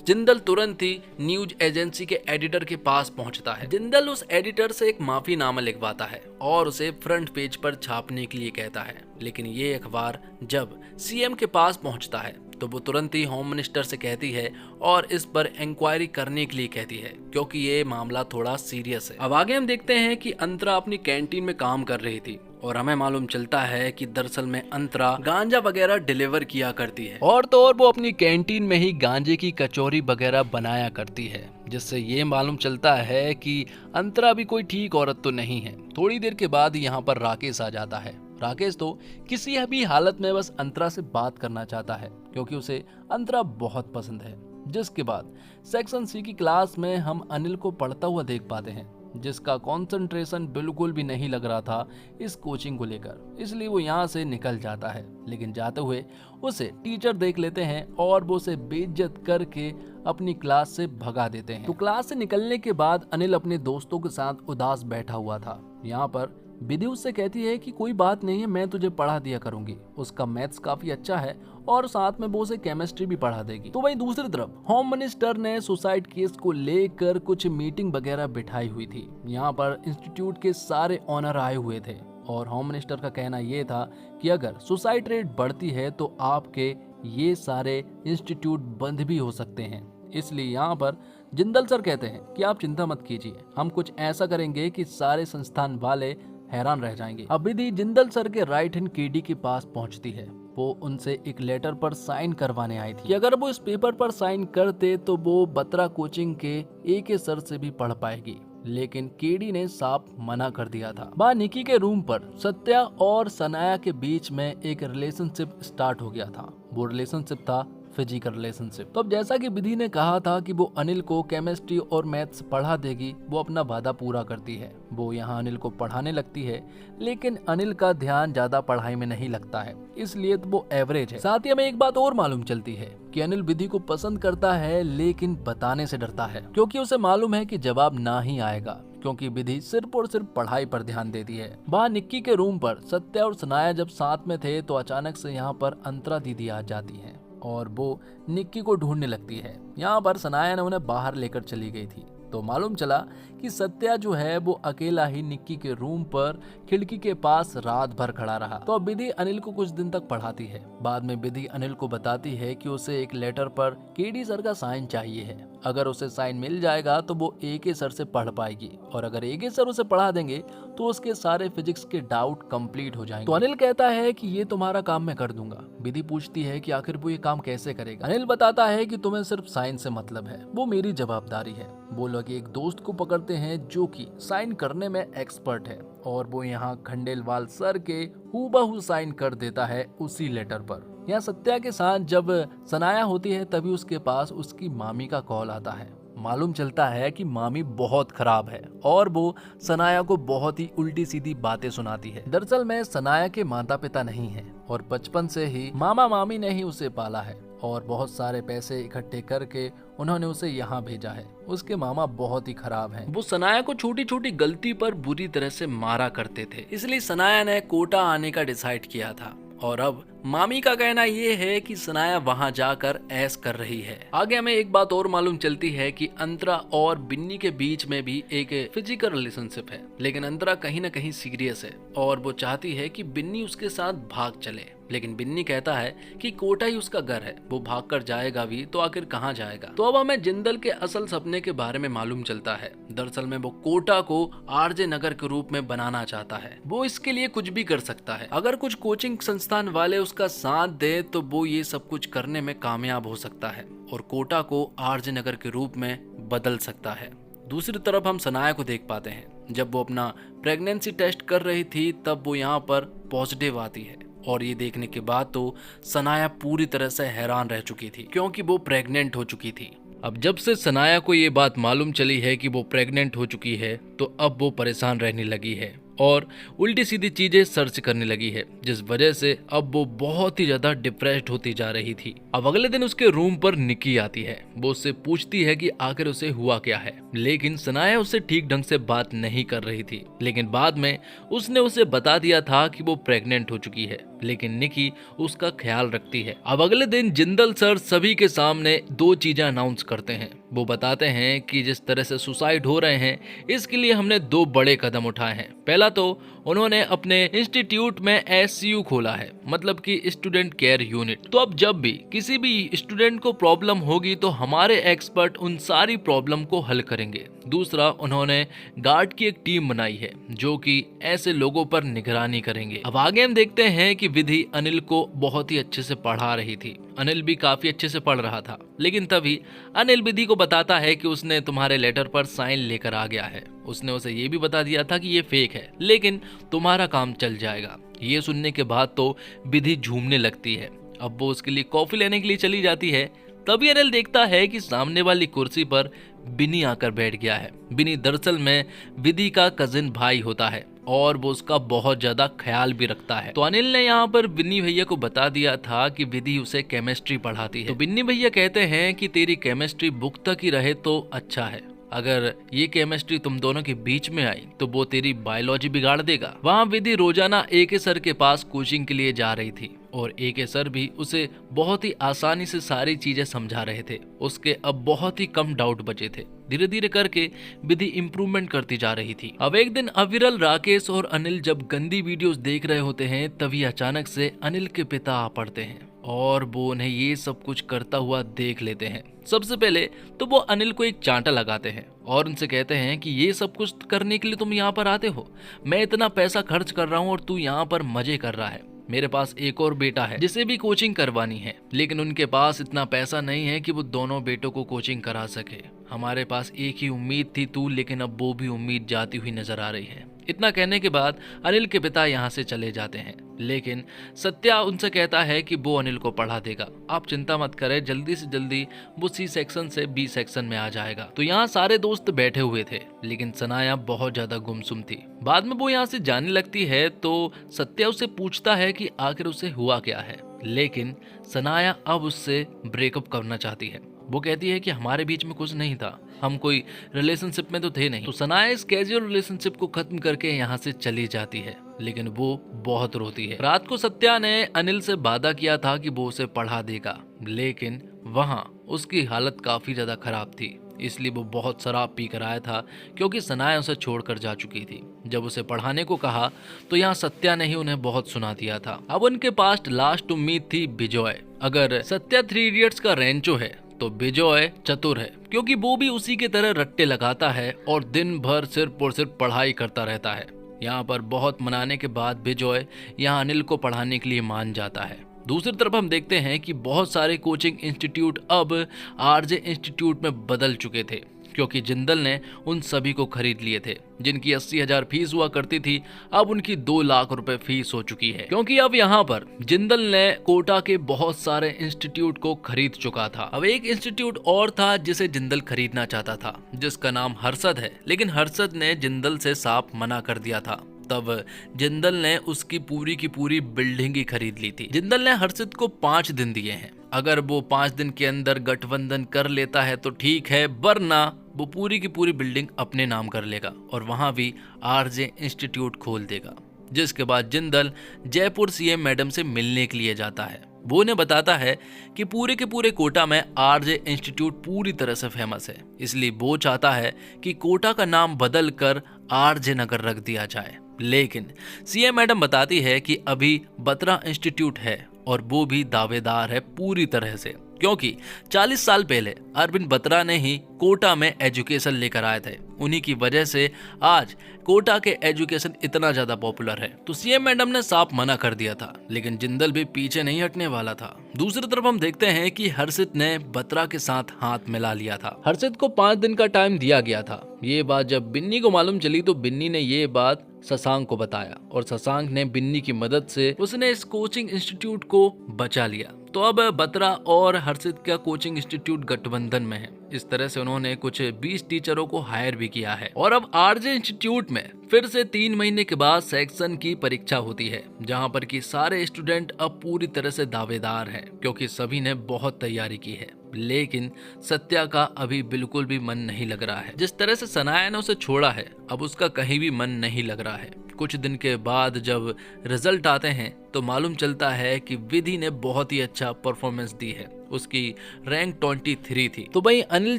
Speaker 1: जिंदल तुरंत ही न्यूज एजेंसी के एडिटर के पास पहुंचता है। जिंदल उस एडिटर से एक माफीनामा लिखवाता है और उसे फ्रंट पेज पर छापने के लिए कहता है। लेकिन ये अखबार जब सीएम के पास पहुंचता है तो वो तुरंत ही होम मिनिस्टर से कहती है और इस पर इंक्वायरी करने के लिए कहती है, क्योंकि ये मामला थोड़ा सीरियस है। अब आगे हम देखते हैं कि अंतरा अपनी कैंटीन में काम कर रही थी और हमें मालूम चलता है कि दरअसल में अंतरा गांजा वगैरह डिलीवर किया करती है और तो और वो अपनी कैंटीन में ही गांजे की कचौरी वगैरह बनाया करती है, जिससे ये मालूम चलता है कि अंतरा भी कोई ठीक औरत तो नहीं है। थोड़ी देर के बाद यहाँ पर राकेश आ जाता है। राकेश तो किसी भी हालत में बस अंतरा से बात करना चाहता है क्योंकि उसे अंतरा बहुत पसंद है। जिसके बाद सेक्शन सी की क्लास में हम अनिल को पढ़ता हुआ देख पाते हैं, जिसका कंसंट्रेशन बिल्कुल भी नहीं लग रहा था इस कोचिंग को लेकर, इसलिए वो यहाँ से निकल जाता है। लेकिन जाते हुए उसे टीचर देख लेते हैं और वो उसे बेइज्जत करके अपनी क्लास से भगा देते हैं। तो क्लास से निकलने के बाद अनिल अपने दोस्तों के साथ उदास बैठा हुआ था। यहाँ पर विधि उससे कहती है कि कोई बात नहीं है, मैं तुझे पढ़ा दिया करूंगी, उसका मैथ्स काफी अच्छा है और साथ में वो उसे केमिस्ट्री भी पढ़ा देगी। तो वहीं दूसरी तरफ होम मिनिस्टर ने सुसाइड केस को लेकर कुछ मीटिंग वगैरह बिठाई हुई थी। यहाँ पर इंस्टीट्यूट के सारे ऑनर आए हुए थे और होम मिनिस्टर का कहना यह था कि अगर सुसाइड रेट बढ़ती है तो आपके ये सारे इंस्टीट्यूट बंद भी हो सकते हैं। इसलिए यहाँ पर जिंदल सर कहते हैं कि आप चिंता मत कीजिए, हम कुछ ऐसा करेंगे कि सारे संस्थान वाले हैरान रह जाएंगे। अब विधि जिंदल सर के राइट हैंड केडी के पास पहुंचती है। वो उनसे एक लेटर पर साइन करवाने आई थी कि अगर वो इस पेपर पर साइन करते तो वो बत्रा कोचिंग के AK सर से भी पढ़ पाएगी, लेकिन केडी ने साफ मना कर दिया था। वहाँ निकी के रूम पर सत्या और सनाया के बीच में एक रिलेशनशिप स्टार्ट हो गया था। वो रिलेशनशिप था फिजिकल रिलेशनशिप। तो अब जैसा कि विधि ने कहा था कि वो अनिल को केमिस्ट्री और मैथ्स पढ़ा देगी, वो अपना वादा पूरा करती है। वो यहाँ अनिल को पढ़ाने लगती है, लेकिन अनिल का ध्यान ज्यादा पढ़ाई में नहीं लगता है, इसलिए तो वो एवरेज है। साथ ही हमें एक बात और मालूम चलती है कि अनिल विधि को पसंद करता है, लेकिन बताने से डरता है क्योंकि उसे मालूम है कि जवाब ना ही आएगा, क्योंकि विधि सिर्फ और सिर्फ पढ़ाई पर ध्यान देती है। वहाँ निक्की के रूम पर सत्या और सनाया जब साथ में थे तो अचानक से यहाँ पर अंतरा दीदी आ जाती है और वो निक्की को ढूंढने लगती है। यहाँ पर सनाया ने उन्हें बाहर लेकर चली गई थी। तो मालूम चला कि सत्या जो है वो अकेला ही निक्की के रूम पर खिड़की के पास रात भर खड़ा रहा। तो अब विधि अनिल को कुछ दिन तक पढ़ाती है। बाद में विधि अनिल को बताती है कि उसे एक लेटर पर केडी सर का साइन चाहिए है। अगर उसे साइन मिल जाएगा तो वो AK सर से पढ़ पाएगी, और अगर AK सर उसे पढ़ा देंगे तो उसके सारे फिजिक्स के डाउट कंप्लीट हो जाएंगे। तो अनिल कहता है कि ये तुम्हारा काम मैं कर दूंगा। विधि पूछती है कि आखिर वो ये काम कैसे करेगा। अनिल बताता है कि तुम्हें सिर्फ साइन से मतलब है, वो मेरी जवाबदारी है। वो लोग एक दोस्त को पकड़ते हैं जो कि साइन करने में एक्सपर्ट है, और वो यहाँ खंडेलवाल सर के हूबहू साइन कर देता है उसी लेटर पर। यहाँ सत्या के साथ जब सनाया होती है तभी उसके पास उसकी मामी का कॉल आता है। मालूम चलता है कि मामी बहुत खराब है और वो सनाया को बहुत ही उल्टी सीधी बातें सुनाती है। दरअसल में सनाया के माता पिता नहीं है और बचपन से ही मामा मामी ने ही उसे पाला है और बहुत सारे पैसे इकट्ठे करके उन्होंने उसे यहाँ भेजा है। उसके मामा बहुत ही खराब हैं। वो सनाया को छोटी छोटी गलती पर बुरी तरह से मारा करते थे, इसलिए सनाया ने कोटा आने का डिसाइड किया था। और अब मामी का कहना ये है कि सनाया वहां जाकर ऐश कर रही है। आगे हमें एक बात और मालूम चलती है कि अंतरा और बिन्नी के बीच में भी एक फिजिकल रिलेशनशिप है, लेकिन अंतरा कहीं ना कहीं सीरियस है और वो चाहती है कि बिन्नी उसके साथ भाग चले। लेकिन बिन्नी कहता है कि कोटा ही उसका घर है, वो भाग कर जाएगा भी तो आखिर कहाँ जाएगा। तो अब हमें जिंदल के असल सपने के बारे में मालूम चलता है। दरअसल में वो कोटा को RJ नगर के रूप में बनाना चाहता है। वो इसके लिए कुछ भी कर सकता है। अगर कुछ कोचिंग संस्थान वाले उसका साथ दे तो वो ये सब कुछ करने में कामयाब हो सकता है और कोटा को RJ नगर के रूप में बदल सकता है। दूसरी तरफ हम सनाया को देख पाते हैं। जब वो अपना प्रेगनेंसी टेस्ट कर रही थी तब वो यहाँ पर पॉजिटिव आती है, और ये देखने के बाद तो सनाया पूरी तरह से हैरान रह चुकी थी क्योंकि वो प्रेग्नेंट हो चुकी थी। अब जब से सनाया को ये बात मालूम चली है कि वो प्रेग्नेंट हो चुकी है तो अब वो परेशान रहने लगी है और उल्टी सीधी चीजें सर्च करने लगी है, जिस वजह से अब वो बहुत ही ज्यादा डिप्रेस्ड होती जा रही थी। अब अगले दिन उसके रूम पर निकी आती है। वो उससे पूछती है कि आखिर उसे हुआ क्या है, लेकिन सनाया उससे ठीक ढंग से बात नहीं कर रही थी। लेकिन बाद में उसने उसे बता दिया था कि वो प्रेग्नेंट हो चुकी है, लेकिन निकी उसका ख्याल रखती है। अब अगले दिन जिंदल सर सभी के सामने दो चीजें अनाउंस करते हैं। वो बताते हैं कि जिस तरह से सुसाइड हो रहे हैं इसके लिए हमने दो बड़े कदम उठाए हैं। पहला तो उन्होंने अपने इंस्टीट्यूट में एसयू खोला है, मतलब कि स्टूडेंट केयर यूनिट। तो अब जब भी किसी भी स्टूडेंट को प्रॉब्लम होगी तो हमारे एक्सपर्ट उन सारी प्रॉब्लम को हल करेंगे। दूसरा, उन्होंने गार्ड की एक टीम बनाई है जो कि ऐसे लोगों पर निगरानी करेंगे। अब आगे हम देखते हैं कि विधि अनिल को बहुत ही अच्छे से पढ़ा रही थी। अनिल भी काफी अच्छे से पढ़ रहा था, लेकिन तभी अनिल विधि को बताता है कि उसने तुम्हारे लेटर पर साइन लेकर आ गया है। उसने उसे ये भी बता दिया था कि ये फेक है, लेकिन तुम्हारा काम चल जाएगा। ये सुनने के बाद तो विधि झूमने लगती है। अब वो उसके लिए कॉफी लेने के लिए चली जाती है। तभी अनिल देखता है कि सामने वाली कुर्सी पर बिनी आकर बैठ गया है। बिनी दरअसल में विधि का कजिन भाई होता है और वो उसका बहुत ज्यादा ख्याल भी रखता है। तो अनिल ने यहाँ पर बिन्नी भैया को बता दिया था कि विधि उसे केमिस्ट्री पढ़ाती है। तो बिन्नी भैया कहते हैं कि तेरी केमिस्ट्री बुक तक ही रहे तो अच्छा है, अगर ये केमिस्ट्री तुम दोनों के बीच में आई तो वो तेरी बायोलॉजी बिगाड़ देगा। वहाँ विधि रोजाना एके सर के पास कोचिंग के लिए जा रही थी और एके सर भी उसे बहुत ही आसानी से सारी चीजें समझा रहे थे। उसके अब बहुत ही कम डाउट बचे थे। धीरे धीरे करके विधि इम्प्रूवमेंट करती जा रही थी। अब एक दिन अविरल, राकेश और अनिल जब गंदी वीडियोस देख रहे होते हैं तभी अचानक से अनिल के पिता आ पड़ते हैं और वो उन्हें ये सब कुछ करता हुआ देख लेते हैं। सबसे पहले तो वो अनिल को एक चांटा लगाते हैं और उनसे कहते हैं कि ये सब कुछ करने के लिए तुम यहाँ पर आते हो? मैं इतना पैसा खर्च कर रहा हूँ और तू यहाँ पर मजे कर रहा है। मेरे पास एक और बेटा है जिसे भी कोचिंग करवानी है, लेकिन उनके पास इतना पैसा नहीं है कि वो दोनों बेटों को कोचिंग करा सके। हमारे पास एक ही उम्मीद थी तू, लेकिन अब वो भी उम्मीद जाती हुई नजर आ रही है। इतना कहने के बाद अनिल के पिता यहाँ से चले जाते हैं, लेकिन सत्या उनसे कहता है कि वो अनिल को पढ़ा देगा, आप चिंता मत करें, जल्दी से जल्दी वो सी सेक्शन से बी सेक्शन में आ जाएगा। तो यहाँ सारे दोस्त बैठे हुए थे, लेकिन सनाया बहुत ज्यादा गुमसुम थी। बाद में वो यहाँ से जाने लगती है तो सत्या उससे पूछता है कि आखिर उसे हुआ क्या है, लेकिन सनाया अब उससे ब्रेकअप करना चाहती है। वो कहती है कि हमारे बीच में कुछ नहीं था, हम कोई रिलेशनशिप में तो थे नहीं। तो सनाया इस कैजुअल रिलेशनशिप को खत्म करके यहाँ से चली जाती है, लेकिन वो बहुत रोती है। रात को सत्या ने अनिल से वादा किया था कि वो उसे पढ़ा देगा, लेकिन वहाँ उसकी हालत काफी ज्यादा खराब थी, इसलिए वो बहुत शराब पी कर आया था क्योंकि सनाया उसे छोड़कर जा चुकी थी। जब उसे पढ़ाने को कहा तो यहाँ सत्या ने ही उन्हें बहुत सुना दिया था। अब उनके पास लास्ट उम्मीद थी बिजॉय। अगर सत्या 3 इडियट्स का रेंचो है तो बिजॉय चतुर है, क्योंकि वो भी उसी की तरह रट्टे लगाता है और दिन भर सिर्फ और सिर्फ पढ़ाई करता रहता है। यहाँ पर बहुत मनाने के बाद बिजॉय यहाँ अनिल को पढ़ाने के लिए मान जाता है। दूसरी तरफ हम देखते हैं कि बहुत सारे कोचिंग इंस्टीट्यूट अब आरजे इंस्टीट्यूट में बदल चुके थे, क्योंकि जिंदल ने उन सभी को खरीद लिए थे। जिनकी 80,000 फीस हुआ करती थी, अब उनकी 2 लाख रुपए फीस हो चुकी है, क्योंकि अब यहाँ पर जिंदल ने कोटा के बहुत सारे इंस्टीट्यूट को खरीद चुका था। अब एक इंस्टीट्यूट और था जिसे जिंदल खरीदना चाहता था, जिसका नाम हर्षद है, लेकिन हर्षद ने जिंदल से साफ मना कर दिया था। तब जिंदल ने उसकी पूरी बिल्डिंग ही खरीद ली थी। जिंदल ने हर्षद को 5 दिन दिए हैं, अगर वो 5 दिन के अंदर गठबंधन कर लेता है तो ठीक है, वरना वो पूरी की पूरी बिल्डिंग अपने नाम कर लेगा और वहां भी आरजे इंस्टीट्यूट खोल देगा। जिसके बाद जिंदल जयपुर सीएम मैडम से मिलने के लिए जाता है। वो उन्हें बताता है कि पूरे के पूरे कोटा में आरजे इंस्टीट्यूट पूरी तरह से फेमस है, इसलिए वो चाहता है कि कोटा का नाम बदल कर आरजे नगर रख दिया जाए। लेकिन सीएम मैडम बताती है कि अभी बत्रा इंस्टीट्यूट है और वो भी दावेदार है पूरी तरह से, क्योंकि 40 साल पहले अरविंद बत्रा ने ही कोटा में एजुकेशन लेकर आए थे। उन्हीं की वजह से आज कोटा के एजुकेशन इतना ज्यादा पॉपुलर है। तो सीएम मैडम ने साफ मना कर दिया था, लेकिन जिंदल भी पीछे नहीं हटने वाला था। दूसरी तरफ हम देखते हैं कि हर्षित ने बत्रा के साथ हाथ मिला लिया था। हर्षित को 5 दिन का टाइम दिया गया था। ये बात जब बिन्नी को मालूम चली तो बिन्नी ने ये बात शशांक को बताया और शशांक ने बिन्नी की मदद से उसने इस कोचिंग इंस्टीट्यूट को बचा लिया। तो अब बत्रा और हर्षित का कोचिंग इंस्टीट्यूट गठबंधन में है। इस तरह से उन्होंने कुछ 20 टीचरों को हायर भी किया है। और अब आरजे इंस्टीट्यूट में फिर से 3 महीने के बाद सेक्शन की परीक्षा होती है, जहां पर कि सारे स्टूडेंट अब पूरी तरह से दावेदार हैं, क्योंकि सभी ने बहुत तैयारी की है। लेकिन सत्या का अभी बिल्कुल भी मन नहीं लग रहा है। जिस तरह से सनाया ने उसे छोड़ा है, अब उसका कहीं भी मन नहीं लग रहा है। कुछ दिन के बाद जब रिजल्ट आते हैं तो मालूम चलता है कि विधि ने बहुत ही अच्छा परफॉर्मेंस दी है, उसकी रैंक 23 थी। तो भाई अनिल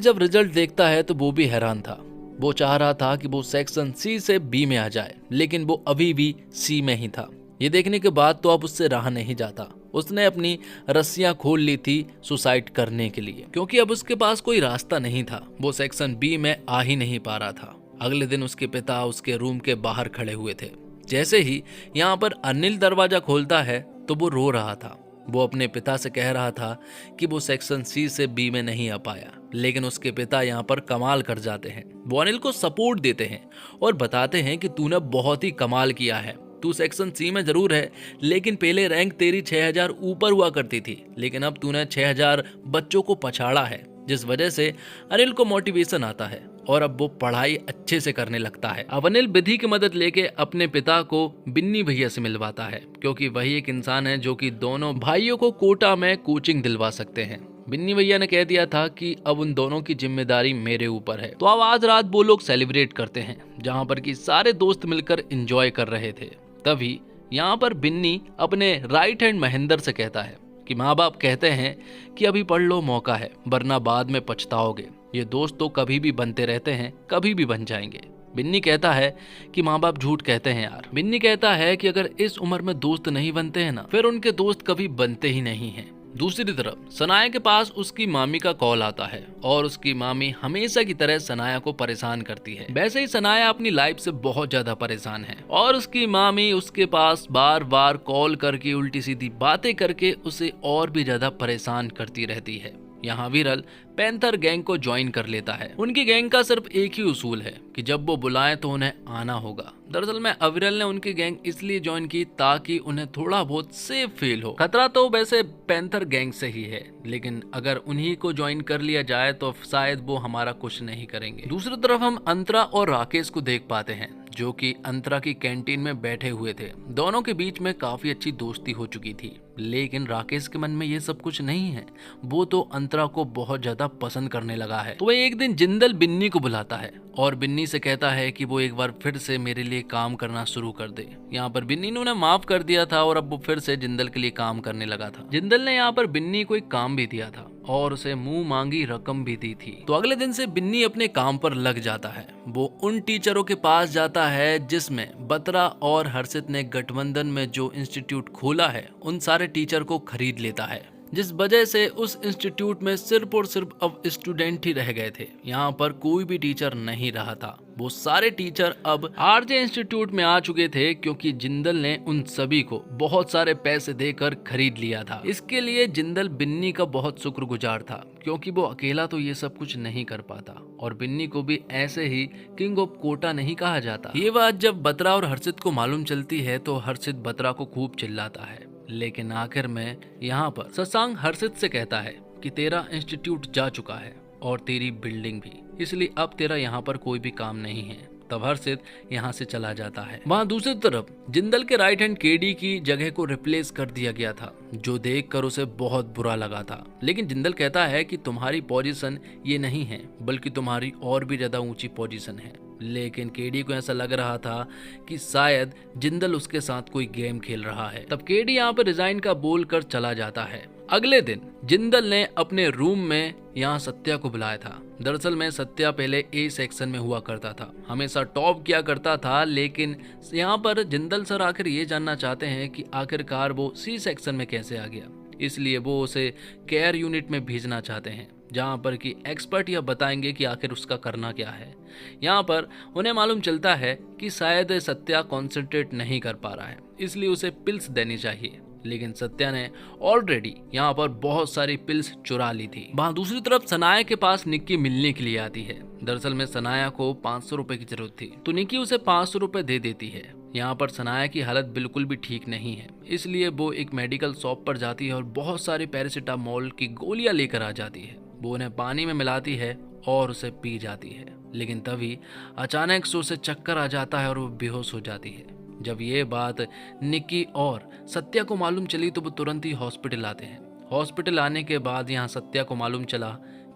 Speaker 1: जब रिजल्ट देखता है तो वो भी हैरान था। वो चाह रहा था कि वो सेक्शन सी से बी में आ जाए, लेकिन वो अभी भी सी में ही था। ये देखने के बाद तो अब उससे रहा नहीं जाता। उसने अपनी रस्सियां खोल ली थी सुसाइड करने के लिए, क्योंकि अब उसके पास कोई रास्ता नहीं था। वो सेक्शन बी में आ ही नहीं पा रहा था। अगले दिन उसके पिता उसके रूम के बाहर खड़े हुए थे। जैसे ही यहाँ पर अनिल दरवाजा खोलता है तो वो रो रहा था। वो अपने पिता से कह रहा था कि वो सेक्शन सी से बी में नहीं आ पाया, लेकिन उसके पिता यहाँ पर कमाल कर जाते हैं। वो अनिल को सपोर्ट देते हैं और बताते हैं कि तूने बहुत ही कमाल किया है। तू सेक्शन सी में जरूर है, लेकिन पहले रैंक तेरी 6000 ऊपर हुआ करती थी, लेकिन अब तूने 6000 बच्चों को पछाड़ा है, जिस वजह से अनिल को मोटिवेशन आता है और अब वो पढ़ाई अच्छे से करने लगता है। अब अनिल विधि की मदद लेके अपने पिता को बिन्नी भैया से मिलवाता है, क्योंकि वही एक इंसान है जो कि दोनों भाइयों को कोटा में कोचिंग दिलवा सकते हैं। बिन्नी भैया ने कह दिया था कि अब उन दोनों की जिम्मेदारी मेरे ऊपर है। तो अब आज रात वो लोग सेलिब्रेट करते हैं, जहाँ पर कि सारे दोस्त मिलकर एंजॉय कर रहे थे। तभी यहाँ पर बिन्नी अपने राइट हैंड महेंद्र से कहता है कि माँ बाप कहते हैं कि अभी पढ़ लो, मौका है, वरना बाद में पछताओगे। ये दोस्त तो कभी भी बनते रहते हैं, कभी भी बन जाएंगे। बिन्नी कहता है कि माँ बाप झूठ कहते हैं यार। बिन्नी कहता है कि अगर इस उम्र में दोस्त नहीं बनते हैं ना, फिर उनके दोस्त कभी बनते ही नहीं हैं। दूसरी तरफ सनाया के पास उसकी मामी का कॉल आता है और उसकी मामी हमेशा की तरह सनाया को परेशान करती है। वैसे ही सनाया अपनी लाइफ से बहुत ज्यादा परेशान है और उसकी मामी उसके पास बार बार कॉल करके उल्टी सीधी बातें करके उसे और भी ज्यादा परेशान करती रहती है। यहाँ विरल पैंथर गैंग को ज्वाइन कर लेता है। उनकी गैंग का सिर्फ एक ही उसूल है कि जब वो बुलाएं तो उन्हें आना होगा। दरअसल में अविरल ने उनकी गैंग इसलिए ज्वाइन की ताकि उन्हें थोड़ा बहुत सेफ फील हो। खतरा तो वैसे पैंथर गैंग से ही है, लेकिन अगर उन्हीं को ज्वाइन कर लिया जाए तो शायद वो हमारा कुछ नहीं करेंगे। दूसरी तरफ हम अंतरा और राकेश को देख पाते हैं, जो कि अंतरा की कैंटीन में बैठे हुए थे। दोनों के बीच में काफी अच्छी दोस्ती हो चुकी थी, लेकिन राकेश के मन में ये सब कुछ नहीं है। वो तो अंतरा को बहुत ज्यादा पसंद करने लगा है। तो वह एक दिन जिंदल बिन्नी को बुलाता है और बिन्नी से कहता है कि वो एक बार फिर से मेरे लिए काम करना शुरू कर दे। यहाँ पर बिन्नी ने उन्हें माफ कर दिया था और अब वो फिर से जिंदल के लिए काम करने लगा था। जिंदल ने यहाँ पर बिन्नी को एक काम भी दिया था और उसे मुंह मांगी रकम भी दी थी। तो अगले दिन से बिन्नी अपने काम पर लग जाता है। वो उन टीचरों के पास जाता है जिसमें बत्रा और हर्षित ने गठबंधन में जो इंस्टीट्यूट खोला है, उन सारे टीचर को खरीद लेता है, जिस वजह से उस इंस्टीट्यूट में सिर्फ और सिर्फ अब स्टूडेंट ही रह गए थे। यहाँ पर कोई भी टीचर नहीं रहा था। वो सारे टीचर अब आरजे इंस्टीट्यूट में आ चुके थे, क्योंकि जिंदल ने उन सभी को बहुत सारे पैसे देकर खरीद लिया था। इसके लिए जिंदल बिन्नी का बहुत शुक्रगुजार था, क्योंकि वो अकेला तो ये सब कुछ नहीं कर पाता और बिन्नी को भी ऐसे ही किंग ऑफ कोटा नहीं कहा जाता। ये बात जब बत्रा और हर्षित को मालूम चलती है तो हर्षित बत्रा को खूब चिल्लाता है, लेकिन आखिर में यहाँ पर शशांक हर्षित से कहता है कि तेरा इंस्टीट्यूट जा चुका है और तेरी बिल्डिंग भी, इसलिए अब तेरा यहाँ पर कोई भी काम नहीं है। तब हर्षित यहाँ से चला जाता है। वहाँ दूसरी तरफ जिंदल के राइट हैंड केडी की जगह को रिप्लेस कर दिया गया था, जो देखकर उसे बहुत बुरा लगा था। लेकिन जिंदल कहता है कि तुम्हारी पोजीशन ये नहीं है, बल्कि तुम्हारी और भी ज्यादा ऊंची पोजीशन है। लेकिन केडी को ऐसा लग रहा था कि शायद जिंदल उसके साथ कोई गेम खेल रहा है। तब केडी यहाँ पर रिजाइन का बोल कर चला जाता है। अगले दिन जिंदल ने अपने रूम में यहाँ सत्या को बुलाया था। दरअसल में सत्या पहले ए सेक्शन में हुआ करता था, हमेशा टॉप किया करता था, लेकिन यहाँ पर जिंदल सर आखिर ये जानना चाहते हैं कि आखिरकार वो सी सेक्शन में कैसे आ गया। इसलिए वो उसे केयर यूनिट में भेजना चाहते हैं, जहाँ पर कि एक्सपर्ट यह बताएंगे कि आखिर उसका करना क्या है। यहाँ पर उन्हें मालूम चलता है कि शायद सत्या कॉन्सेंट्रेट नहीं कर पा रहा है, इसलिए उसे पिल्स देनी चाहिए। लेकिन सत्या ने ऑलरेडी यहाँ पर बहुत सारी पिल्स चुरा ली थी। वहाँ दूसरी तरफ सनाया के पास निक्की मिलने के लिए आती है। दरअसल में सनाया को 500 रुपए की जरूरत थी, तो निक्की उसे 500 रुपए दे देती है। यहाँ पर सनाया की हालत बिल्कुल भी ठीक नहीं है, इसलिए वो एक मेडिकल शॉप पर जाती है और बहुत सारी पैरासीटामोल की गोलियां लेकर आ जाती है। वो उन्हें पानी में मिलाती है और उसे पी जाती है, लेकिन तभी अचानक से उसे चक्कर आ जाता है और वो बेहोश हो जाती है। जब ये बात निक्की और सत्या को मालूम चली तो वो तुरंत ही हॉस्पिटल आते हैं हॉस्पिटल आने के बाद यहाँ सत्या को मालूम चला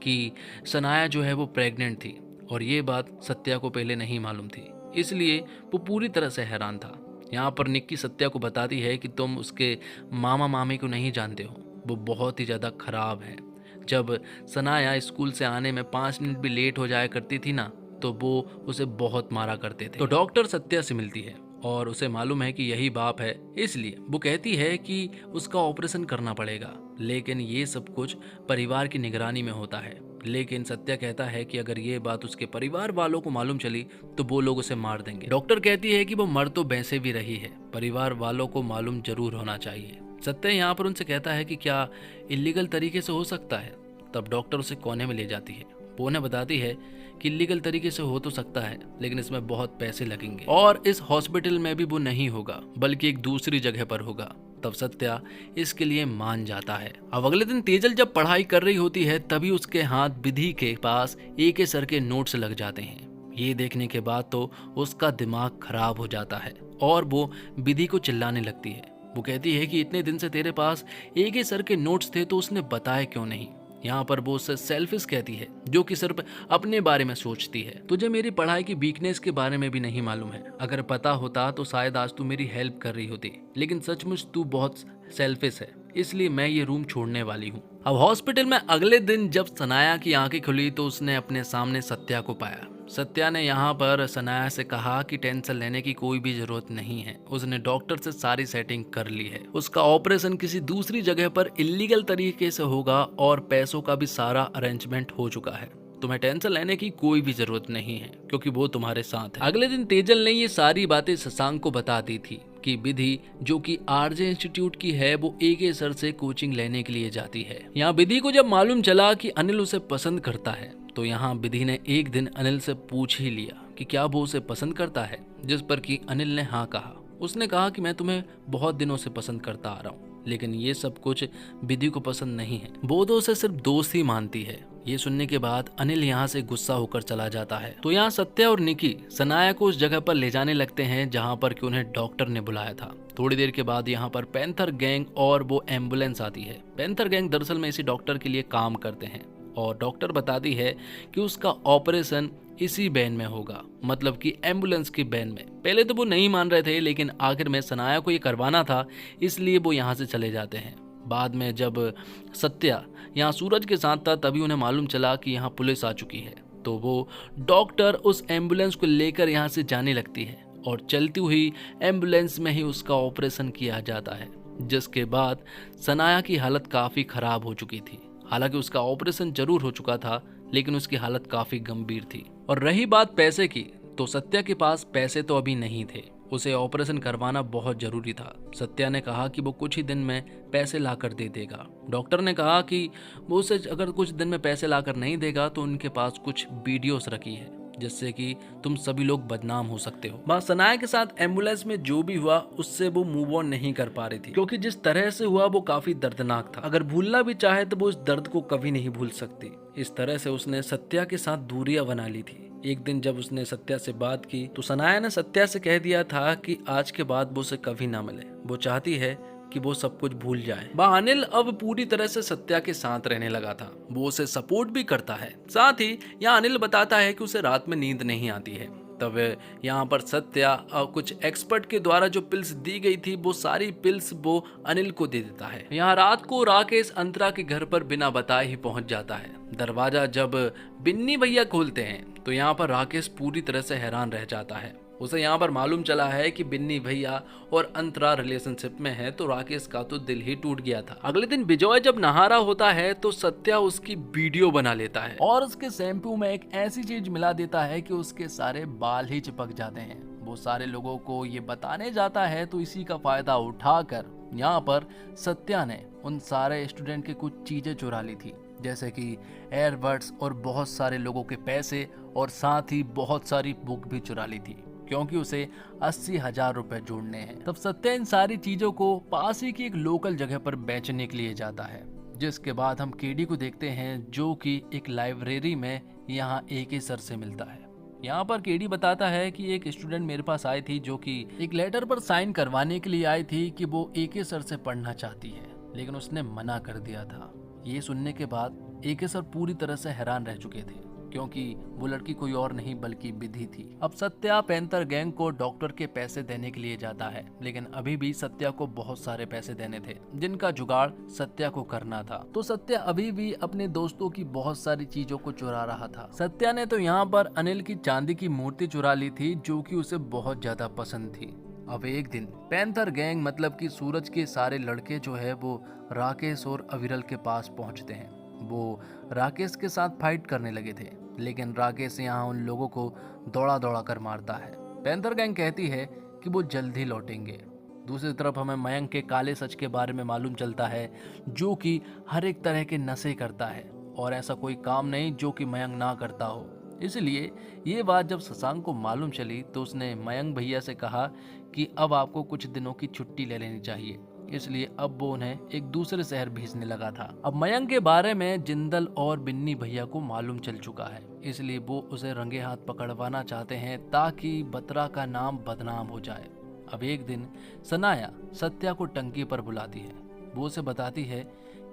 Speaker 1: कि सनाया जो है वो प्रेग्नेंट थी और ये बात सत्या को पहले नहीं मालूम थी, इसलिए वो पूरी तरह से हैरान था। यहाँ पर निक्की सत्या को बताती है कि तुम उसके मामा मामी को नहीं जानते हो, वो बहुत ही ज़्यादा खराब है। जब सनाया स्कूल से आने में 5 मिनट भी लेट हो जाया करती थी ना, तो वो उसे बहुत मारा करते थे। तो डॉक्टर सत्या से मिलती है और उसे मालूम है कि यही बाप है, इसलिए वो कहती है कि उसका ऑपरेशन करना पड़ेगा, लेकिन ये सब कुछ परिवार की निगरानी में होता है। लेकिन सत्या कहता है कि अगर ये बात उसके परिवार वालों को मालूम चली तो वो लोग उसे मार देंगे। डॉक्टर कहती है कि वो मर तो वैसे भी रही है, परिवार वालों को मालूम जरूर होना चाहिए। सत्या यहाँ पर उनसे कहता है कि क्या इलीगल तरीके से हो सकता है। तब डॉक्टर उसे कोने में ले जाती है, वो उन्हें बताती है कि इलीगल तरीके से हो तो सकता है, लेकिन इसमें बहुत पैसे लगेंगे और इस हॉस्पिटल में भी वो नहीं होगा, बल्कि एक दूसरी जगह पर होगा। तब सत्या इसके लिए मान जाता है। अब अगले दिन तेजल जब पढ़ाई कर रही होती है, तभी उसके हाथ विधि के पास AK सर के नोट्स लग जाते हैं। ये देखने के बाद तो उसका दिमाग खराब हो जाता है और वो विधि को चिल्लाने लगती है। वो कहती है कि इतने दिन से तेरे पास AK सर के नोट्स थे तो उसने बताया क्यों नहीं। यहाँ पर वो उससे सेल्फिश कहती है, जो कि सिर्फ अपने बारे में सोचती है। तुझे मेरी पढ़ाई की वीकनेस के बारे में भी नहीं मालूम है, अगर पता होता तो शायद आज तू मेरी हेल्प कर रही होती, लेकिन सचमुच तू बहुत सेल्फिश है, इसलिए मैं ये रूम छोड़ने वाली हूँ। अब हॉस्पिटल में अगले दिन जब सनाया की आंखें खुली तो उसने अपने सामने सत्या को पाया। सत्या ने यहाँ पर सनाया से कहा कि टेंशन लेने की कोई भी जरूरत नहीं है, उसने डॉक्टर से सारी सेटिंग कर ली है, उसका ऑपरेशन किसी दूसरी जगह पर इलीगल तरीके से होगा और पैसों का भी सारा अरेंजमेंट हो चुका है, तुम्हें टेंशन लेने की कोई भी जरूरत नहीं है क्योंकि वो तुम्हारे साथ है। अगले दिन तेजल ने ये सारी बातें शशांक को बता दी थी कि विधि जो कि RJ इंस्टीट्यूट की है वो AK सर से कोचिंग लेने के लिए जाती है। यहाँ विधि को जब मालूम चला कि अनिल उसे पसंद करता है तो यहाँ विधि ने एक दिन अनिल से पूछ ही लिया कि क्या वो उसे पसंद करता है, जिस पर कि अनिल ने हाँ कहा। उसने कहा कि मैं तुम्हें बहुत दिनों से पसंद करता आ रहा हूँ, लेकिन ये सब कुछ विधि को पसंद नहीं है, वो तो उसे सिर्फ दोस्त ही मानती है। ये सुनने के बाद अनिल यहाँ से गुस्सा होकर चला जाता है। तो यहाँ सत्या और निकी सनाया को उस जगह पर ले जाने लगते हैं जहाँ पर कि उन्हें डॉक्टर ने बुलाया था। थोड़ी देर के बाद यहाँ पर पैंथर गैंग और वो एम्बुलेंस आती है। पैंथर गैंग दरअसल में इसी डॉक्टर के लिए काम करते हैं और डॉक्टर बताती है कि उसका ऑपरेशन इसी वैन में होगा, मतलब कि एम्बुलेंस की वैन में। पहले तो वो नहीं मान रहे थे, लेकिन आखिर में सनाया को ये करवाना था, इसलिए वो यहाँ से चले जाते हैं। बाद में जब सत्या यहाँ सूरज के साथ था तभी उन्हें मालूम चला कि यहाँ पुलिस आ चुकी है, तो वो डॉक्टर उस एम्बुलेंस को लेकर यहाँ से जाने लगती है और चलती हुई एम्बुलेंस में ही उसका ऑपरेशन किया जाता है, जिसके बाद सनाया की हालत काफ़ी खराब हो चुकी थी। हालांकि उसका ऑपरेशन जरूर हो चुका था, लेकिन उसकी हालत काफ़ी गंभीर थी। और रही बात पैसे की, तो सत्या के पास पैसे तो अभी नहीं थे, उसे ऑपरेशन करवाना बहुत जरूरी था। सत्या ने कहा कि वो कुछ ही दिन में पैसे लाकर दे देगा। डॉक्टर ने कहा कि वो उसे अगर कुछ दिन में पैसे लाकर नहीं देगा तो उनके पास कुछ वीडियोस रखी है जिससे कि तुम सभी लोग बदनाम हो सकते हो। वहाँ सनाया के साथ एम्बुलेंस में जो भी हुआ उससे वो मूव ऑन नहीं कर पा रही थी, क्योंकि जिस तरह से हुआ वो काफी दर्दनाक था। अगर भूलना भी चाहे तो वो इस दर्द को कभी नहीं भूल सकती। इस तरह से उसने सत्या के साथ दूरियां बना ली थी। एक दिन जब उसने सत्या से बात की तो सनाया ने सत्या से कह दिया था कि आज के बाद वो उसे कभी ना मिले, वो चाहती है कि वो सब कुछ भूल जाए। अनिल अब पूरी तरह से सत्या के साथ रहने लगा था, वो उसे सपोर्ट भी करता है। साथ ही यहाँ अनिल बताता है कि उसे रात में नींद नहीं आती है। तब यहाँ पर सत्या कुछ एक्सपर्ट के द्वारा जो पिल्स दी गई थी वो सारी पिल्स वो अनिल को दे देता है। यहाँ रात को राकेश अंतरा के घर पर बिना बताए ही पहुंच जाता है। दरवाजा जब बिन्नी भैया खोलते हैं तो यहाँ पर राकेश पूरी तरह से हैरान रह जाता है। उसे यहाँ पर मालूम चला है कि बिन्नी भैया और अंतरा रिलेशनशिप में है, तो राकेश का तो दिल ही टूट गया था। अगले दिन विजय जब नहा रहा होता है तो सत्या उसकी वीडियो बना लेता है और उसके शैम्पू में एक ऐसी चीज मिला देता है कि उसके सारे बाल ही चिपक जाते हैं। वो सारे लोगों को ये बताने जाता है, तो इसी का फायदा उठाकर यहाँ पर सत्या ने उन सारे स्टूडेंट की कुछ चीजें चुरा ली थी, जैसे कि एयरबड्स और बहुत सारे लोगों के पैसे, और साथ ही बहुत सारी बुक भी चुरा ली थी, क्योंकि उसे 80,000 रुपए जोड़ने हैं। तब सत्या इन सारी चीजों को पास ही की एक लोकल जगह पर बेचने के लिए जाता है। जिसके बाद हम केडी को देखते हैं, जो कि एक लाइब्रेरी में यहाँ AK सर से मिलता है। यहाँ पर केडी बताता है कि एक स्टूडेंट मेरे पास आई थी, जो कि एक लेटर पर साइन करवाने के लिए आई थी कि वो AK सर से पढ़ना चाहती है। लेकिन उसने मना कर दिया था। ये सुनने के बाद एके सर पूरी तरह से हैरान रह चुके थे, क्योंकि वो लड़की कोई और नहीं बल्कि विधि थी। अब सत्या पैंथर गैंग को डॉक्टर के पैसे देने के लिए जाता है, लेकिन अभी भी सत्या को बहुत सारे पैसे देने थे जिनका जुगाड़ सत्या को करना था। तो सत्या अभी भी अपने दोस्तों की बहुत सारी चीजों को चुरा रहा था। सत्या ने तो यहाँ पर अनिल की चांदी की मूर्ति चुरा ली थी, जो कि उसे बहुत ज्यादा पसंद थी। अब एक दिन पैंथर गैंग मतलब कि सूरज के सारे लड़के जो है वो राकेश और अविरल के पास पहुंचते हैं। वो राकेश के साथ फाइट करने लगे थे, लेकिन राकेश यहाँ उन लोगों को दौड़ा दौड़ा कर मारता है। पैंथर गैंग कहती है कि वो जल्द ही लौटेंगे। दूसरी तरफ हमें मयंक के काले सच के बारे में मालूम चलता है, जो कि हर एक तरह के नशे करता है और ऐसा कोई काम नहीं जो कि मयंक ना करता हो। इसलिए ये बात जब शशांक को मालूम चली तो उसने मयंक भैया से कहा कि अब आपको कुछ दिनों की छुट्टी ले लेनी चाहिए। इसलिए अब वो उन्हें एक दूसरे शहर भेजने लगा था। अब मयंक के बारे में जिंदल और बिन्नी भैया को मालूम चल चुका है, इसलिए वो उसे रंगे हाथ पकड़वाना चाहते हैं ताकि बत्रा का नाम बदनाम हो जाए। अब एक दिन सनाया सत्या को टंकी पर बुलाती है। वो उसे बताती है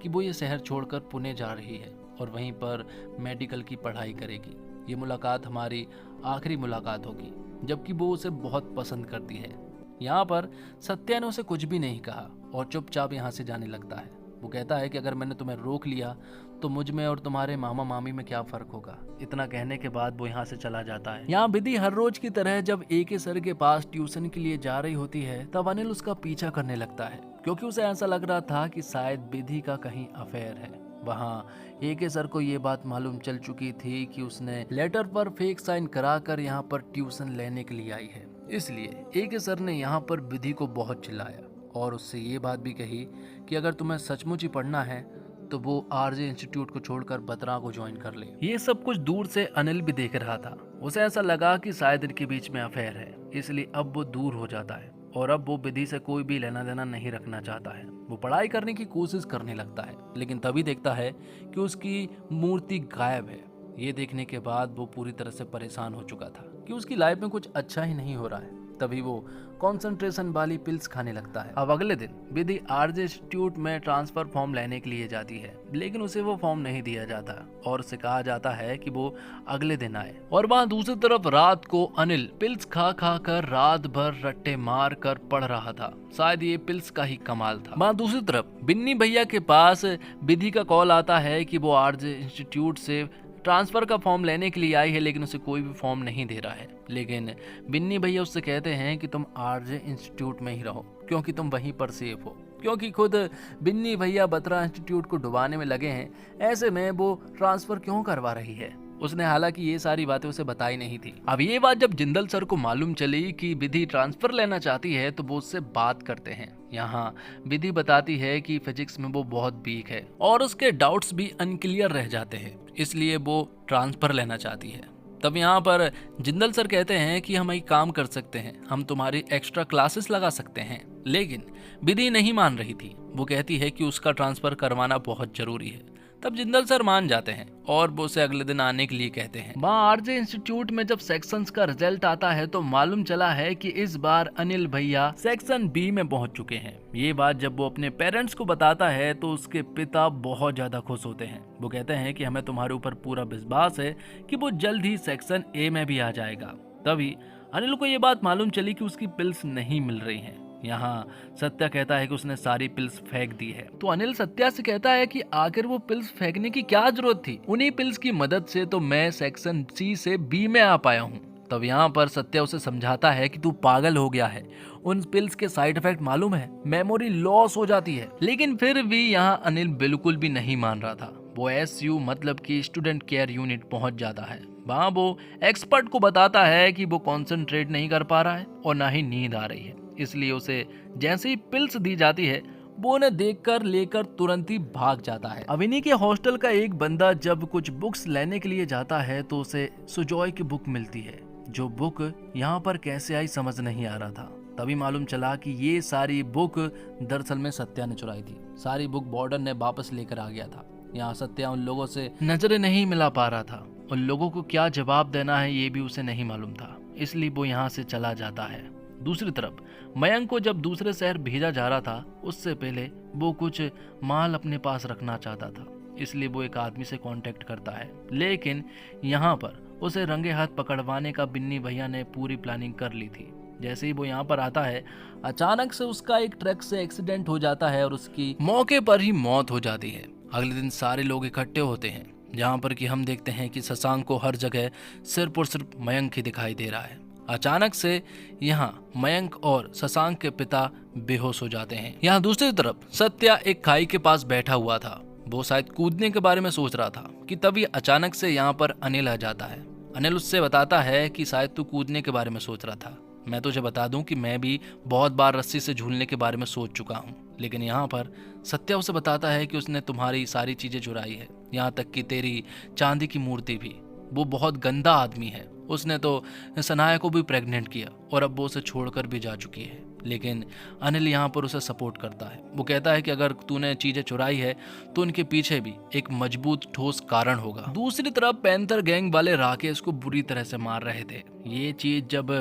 Speaker 1: कि वो ये शहर छोड़कर पुणे जा रही है और वहीं पर मेडिकल की पढ़ाई करेगी। ये मुलाकात हमारी आखिरी मुलाकात होगी, जबकि वो उसे बहुत पसंद करती है। यहाँ पर सत्या ने उसे कुछ भी नहीं कहा और चुपचाप यहाँ से जाने लगता है। वो कहता है कि अगर मैंने तुम्हें रोक लिया तो मुझ में और तुम्हारे मामा मामी में क्या फर्क होगा। इतना कहने के बाद वो यहाँ से चला जाता है। यहाँ विधि हर रोज की तरह जब एके सर के पास ट्यूशन के लिए जा रही होती है, तब अनिल उसका पीछा करने लगता है, क्योंकि उसे ऐसा लग रहा था कि शायद विधि का कहीं अफेयर है। वहाँ एके सर को ये बात मालूम चल चुकी थी कि उसने लेटर पर फेक साइन कराकर यहाँ पर ट्यूशन लेने के लिए आई है। इसलिए एके सर ने यहाँ पर विधि को बहुत चिल्लाया और उससे ये बात भी कही कि अगर तुम्हें सचमुच ही पढ़ना है तो वो आरजे इंस्टीट्यूट को छोड़कर बत्रा को ज्वाइन कर ले। ये सब कुछ दूर से अनिल भी देख रहा था। उसे ऐसा लगा कि शायद इनके बीच में अफेयर है, इसलिए अब वो दूर हो जाता है और अब वो विधि से कोई भी लेना देना नहीं रखना चाहता है। वो पढ़ाई करने की कोशिश करने लगता है, लेकिन तभी देखता है कि उसकी मूर्ति गायब है। ये देखने के बाद वो पूरी तरह से परेशान हो चुका था कि उसकी लाइफ में कुछ अच्छा ही नहीं हो रहा है। तभी वो कंसंट्रेशन वाली पिल्स खाने लगता है। अब अगले दिन विधि आरजे इंस्टीट्यूट में ट्रांसफर फॉर्म लेने के लिए जाती है, लेकिन उसे वो फॉर्म नहीं दिया जाता और उसे कहा जाता है कि वो अगले दिन आए। और वहाँ दूसरी तरफ रात को अनिल पिल्स खा खा कर रात भर रट्टे मार कर पढ़ रहा था। शायद ये पिल्स का ही कमाल था। वहाँ दूसरी तरफ बिन्नी भैया के पास विधि का कॉल आता है कि वो आरजे इंस्टीट्यूट से ट्रांसफर का फॉर्म लेने के लिए आई है, लेकिन उसे कोई भी फॉर्म नहीं दे रहा है। लेकिन बिन्नी भैया उससे कहते हैं कि तुम आरजे इंस्टीट्यूट में ही रहो, क्योंकि तुम वहीं पर सेफ हो। क्योंकि खुद बिन्नी भैया बत्रा इंस्टीट्यूट को डुबाने में लगे हैं, ऐसे में वो ट्रांसफर क्यों करवा रही है। उसने हालांकि ये सारी बातें उसे बताई नहीं थी। अब ये बात जब जिंदल सर को मालूम चली कि विधि ट्रांसफर लेना चाहती है, तो वो उससे बात करते हैं। यहाँ विधि बताती है कि फिजिक्स में वो बहुत वीक है और उसके डाउट्स भी अनक्लियर रह जाते हैं, इसलिए वो ट्रांसफर लेना चाहती है। तब यहाँ पर जिंदल सर कहते हैं कि हम एक काम कर सकते हैं, हम तुम्हारी एक्स्ट्रा क्लासेस लगा सकते हैं। लेकिन विधि नहीं मान रही थी। वो कहती है कि उसका ट्रांसफर करवाना बहुत जरूरी है। तब जिंदल सर मान जाते हैं और वो उसे अगले दिन आने के लिए कहते हैं। वहाँ आरजे इंस्टीट्यूट में जब सेक्शंस का रिजल्ट आता है तो मालूम चला है कि इस बार अनिल भैया सेक्शन बी में पहुंच चुके हैं। ये बात जब वो अपने पेरेंट्स को बताता है तो उसके पिता बहुत ज्यादा खुश होते हैं। वो कहते हैं कि हमें तुम्हारे ऊपर पूरा विश्वास है कि वो जल्द ही सेक्शन ए में भी आ जाएगा। तभी अनिल को ये बात मालूम चली कि उसकी पिल्स नहीं मिल रही हैं। यहाँ सत्या कहता है कि उसने सारी पिल्स फेंक दी है। तो अनिल सत्या से कहता है कि आखिर वो पिल्स फेंकने की क्या जरूरत थी, उन्हीं पिल्स की मदद से तो मैं सेक्शन सी से बी में आ पाया हूँ। तब यहाँ पर सत्या उसे समझाता है कि तू पागल हो गया है, उन पिल्स के साइड इफेक्ट मालूम है, मेमोरी लॉस हो जाती है। लेकिन फिर भी यहाँ अनिल बिल्कुल भी नहीं मान रहा था। वो SU मतलब कि स्टूडेंट केयर यूनिट पहुंच जाता है। वहाँ वो एक्सपर्ट को बताता है कि वो कॉन्सेंट्रेट नहीं कर पा रहा है और ना ही नींद आ रही है, इसलिए उसे जैसे ही पिल्स दी जाती है वो उन्हें देखकर लेकर तुरंत ही भाग जाता है। अब इन्हीं के हॉस्टल का एक बंदा जब कुछ बुक्स लेने के लिए जाता है तो उसे सुजॉय की बुक मिलती है, जो बुक यहाँ पर कैसे आई समझ नहीं आ रहा था। तभी मालूम चला कि ये सारी बुक दरअसल में सत्या ने चुराई थी। सारी बुक बॉर्डर ने वापस लेकर आ गया था। यहाँ सत्या उन लोगों से नजरें नहीं मिला पा रहा था। उन लोगों को क्या जवाब देना है ये भी उसे नहीं मालूम था, इसलिए वो यहाँ से चला जाता है। दूसरी तरफ मयंक को जब दूसरे शहर भेजा जा रहा था, उससे पहले वो कुछ माल अपने पास रखना चाहता था, इसलिए वो एक आदमी से कांटेक्ट करता है। लेकिन यहाँ पर उसे रंगे हाथ पकड़वाने का बिन्नी भैया ने पूरी प्लानिंग कर ली थी। जैसे ही वो यहाँ पर आता है, अचानक से उसका एक ट्रक से एक्सीडेंट हो जाता है और उसकी मौके पर ही मौत हो जाती है। अगले दिन सारे लोग इकट्ठे होते हैं, जहाँ पर कि हम देखते हैं कि शशांक को हर जगह सिर्फ और सिर्फ मयंक ही दिखाई दे रहा है। अचानक से यहाँ मयंक और शशांक के पिता बेहोश हो जाते हैं। यहाँ दूसरी तरफ सत्या एक खाई के पास बैठा हुआ था, वो शायद कूदने के बारे में सोच रहा था कि तभी अचानक से यहाँ पर अनिल आ जाता है। अनिल उससे बताता है कि शायद तू कूदने के बारे में सोच रहा था, मैं तुझे बता दूं कि मैं भी बहुत बार रस्सी से झूलने के बारे में सोच चुका हूं। लेकिन यहाँ पर सत्या उसे बताता है कि उसने तुम्हारी सारी चीजें चुराई है, यहाँ तक कि तेरी चांदी की मूर्ति भी। वो बहुत गंदा आदमी है, उसने तो सनाया को भी प्रेग्नेंट किया और अब वो उसे छोड़कर भी जा चुकी है। लेकिन अनिल यहाँ पर उसे सपोर्ट करता है। वो कहता है कि अगर तूने चीजें चुराई है तो उनके पीछे भी एक मजबूत ठोस कारण होगा। दूसरी तरफ पैंथर गैंग वाले राकेश को बुरी तरह से मार रहे थे। ये चीज जब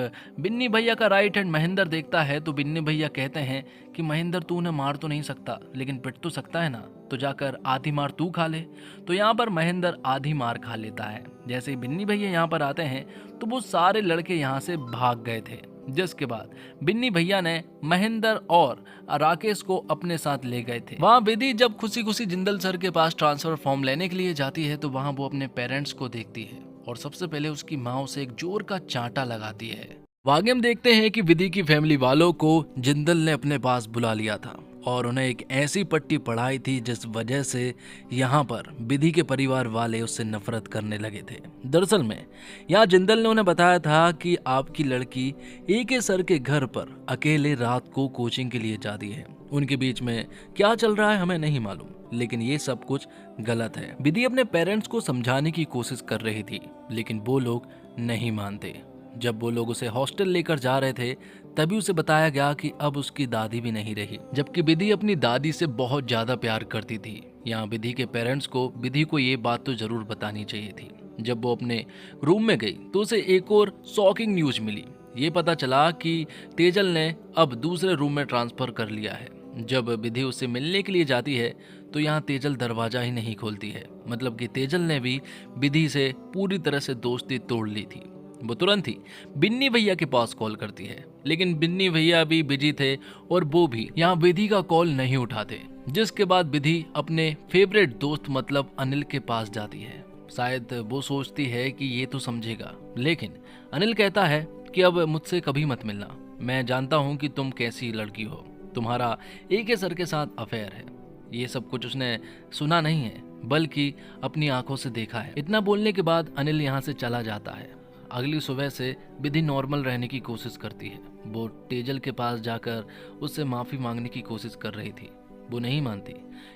Speaker 1: बिन्नी भैया का राइट हैंड महेंद्र देखता है तो बिन्नी भैया कहते हैं कि महेंद्र तू उन्हें मार तो नहीं सकता, लेकिन पिट तो सकता है ना, तो जाकर आधी मार तू खा ले। तो यहाँ पर महेंद्र आधी मार खा लेता है। जैसे ही बिन्नी भैया यहाँ पर आते हैं तो वो सारे लड़के यहाँ से भाग गए थे, जिसके बाद बिन्नी भैया ने महेंद्र और राकेश को अपने साथ ले गए थे। वहाँ विधि जब खुशी खुशी जिंदल सर के पास ट्रांसफर फॉर्म लेने के लिए जाती है तो वहाँ वो अपने पेरेंट्स को देखती है और सबसे पहले उसकी माँ उसे एक जोर का चांटा लगाती है। आगे हम देखते हैं कि विधि की फैमिली वालों को जिंदल ने अपने पास बुला लिया था और उन्हें एक ऐसी पट्टी पढ़ाई थी जिस वजह से यहाँ पर विधि के परिवार वाले उससे नफरत करने लगे थे। दरअसल में यहाँ जिंदल ने उन्हें बताया था कि आपकी लड़की AK सर के घर पर अकेले रात को कोचिंग के लिए जाती है। उनके बीच में क्या चल रहा है हमें नहीं मालूम, लेकिन ये सब कुछ गलत है। विधि अपने पेरेंट्स को समझाने की कोशिश कर रही थी, लेकिन वो लोग नहीं मानते। जब वो लोग उसे हॉस्टल लेकर जा रहे थे तभी उसे बताया गया कि अब उसकी दादी भी नहीं रही, जबकि विधि अपनी दादी से बहुत ज्यादा प्यार करती थी। यहाँ विधि के पेरेंट्स को विधि को ये बात तो जरूर बतानी चाहिए थी। जब वो अपने रूम में गई तो उसे एक और शॉकिंग न्यूज मिली। ये पता चला कि तेजल ने अब दूसरे रूम में ट्रांसफर कर लिया है। जब विधि उससे मिलने के लिए जाती है तो यहाँ तेजल दरवाजा ही नहीं खोलती है, मतलब कि तेजल ने भी विधि से पूरी तरह से दोस्ती तोड़ ली थी। वो तुरंत ही बिन्नी भैया के पास कॉल करती है, लेकिन बिन्नी भैया भी बिजी थे और वो भी यहाँ विधि का कॉल नहीं उठाते। जिसके बाद विधि अपने फेवरेट दोस्त मतलब अनिल के पास जाती है। शायद वो सोचती है कि ये तो समझेगा, लेकिन अनिल कहता है कि अब मुझसे कभी मत मिलना, मैं जानता हूँ कि तुम कैसी लड़की हो, तुम्हारा AK सर के साथ अफेयर है। ये सब कुछ उसने सुना नहीं है बल्कि अपनी आंखों से देखा है। इतना बोलने के बाद अनिल यहाँ से चला जाता है। अगली सुबह से विधि नॉर्मल रहने की कोशिश करती है। वो तेजल के पास जाकर उससे माफी मांगने की कोशिश कर रही थी, वो नहीं मानती।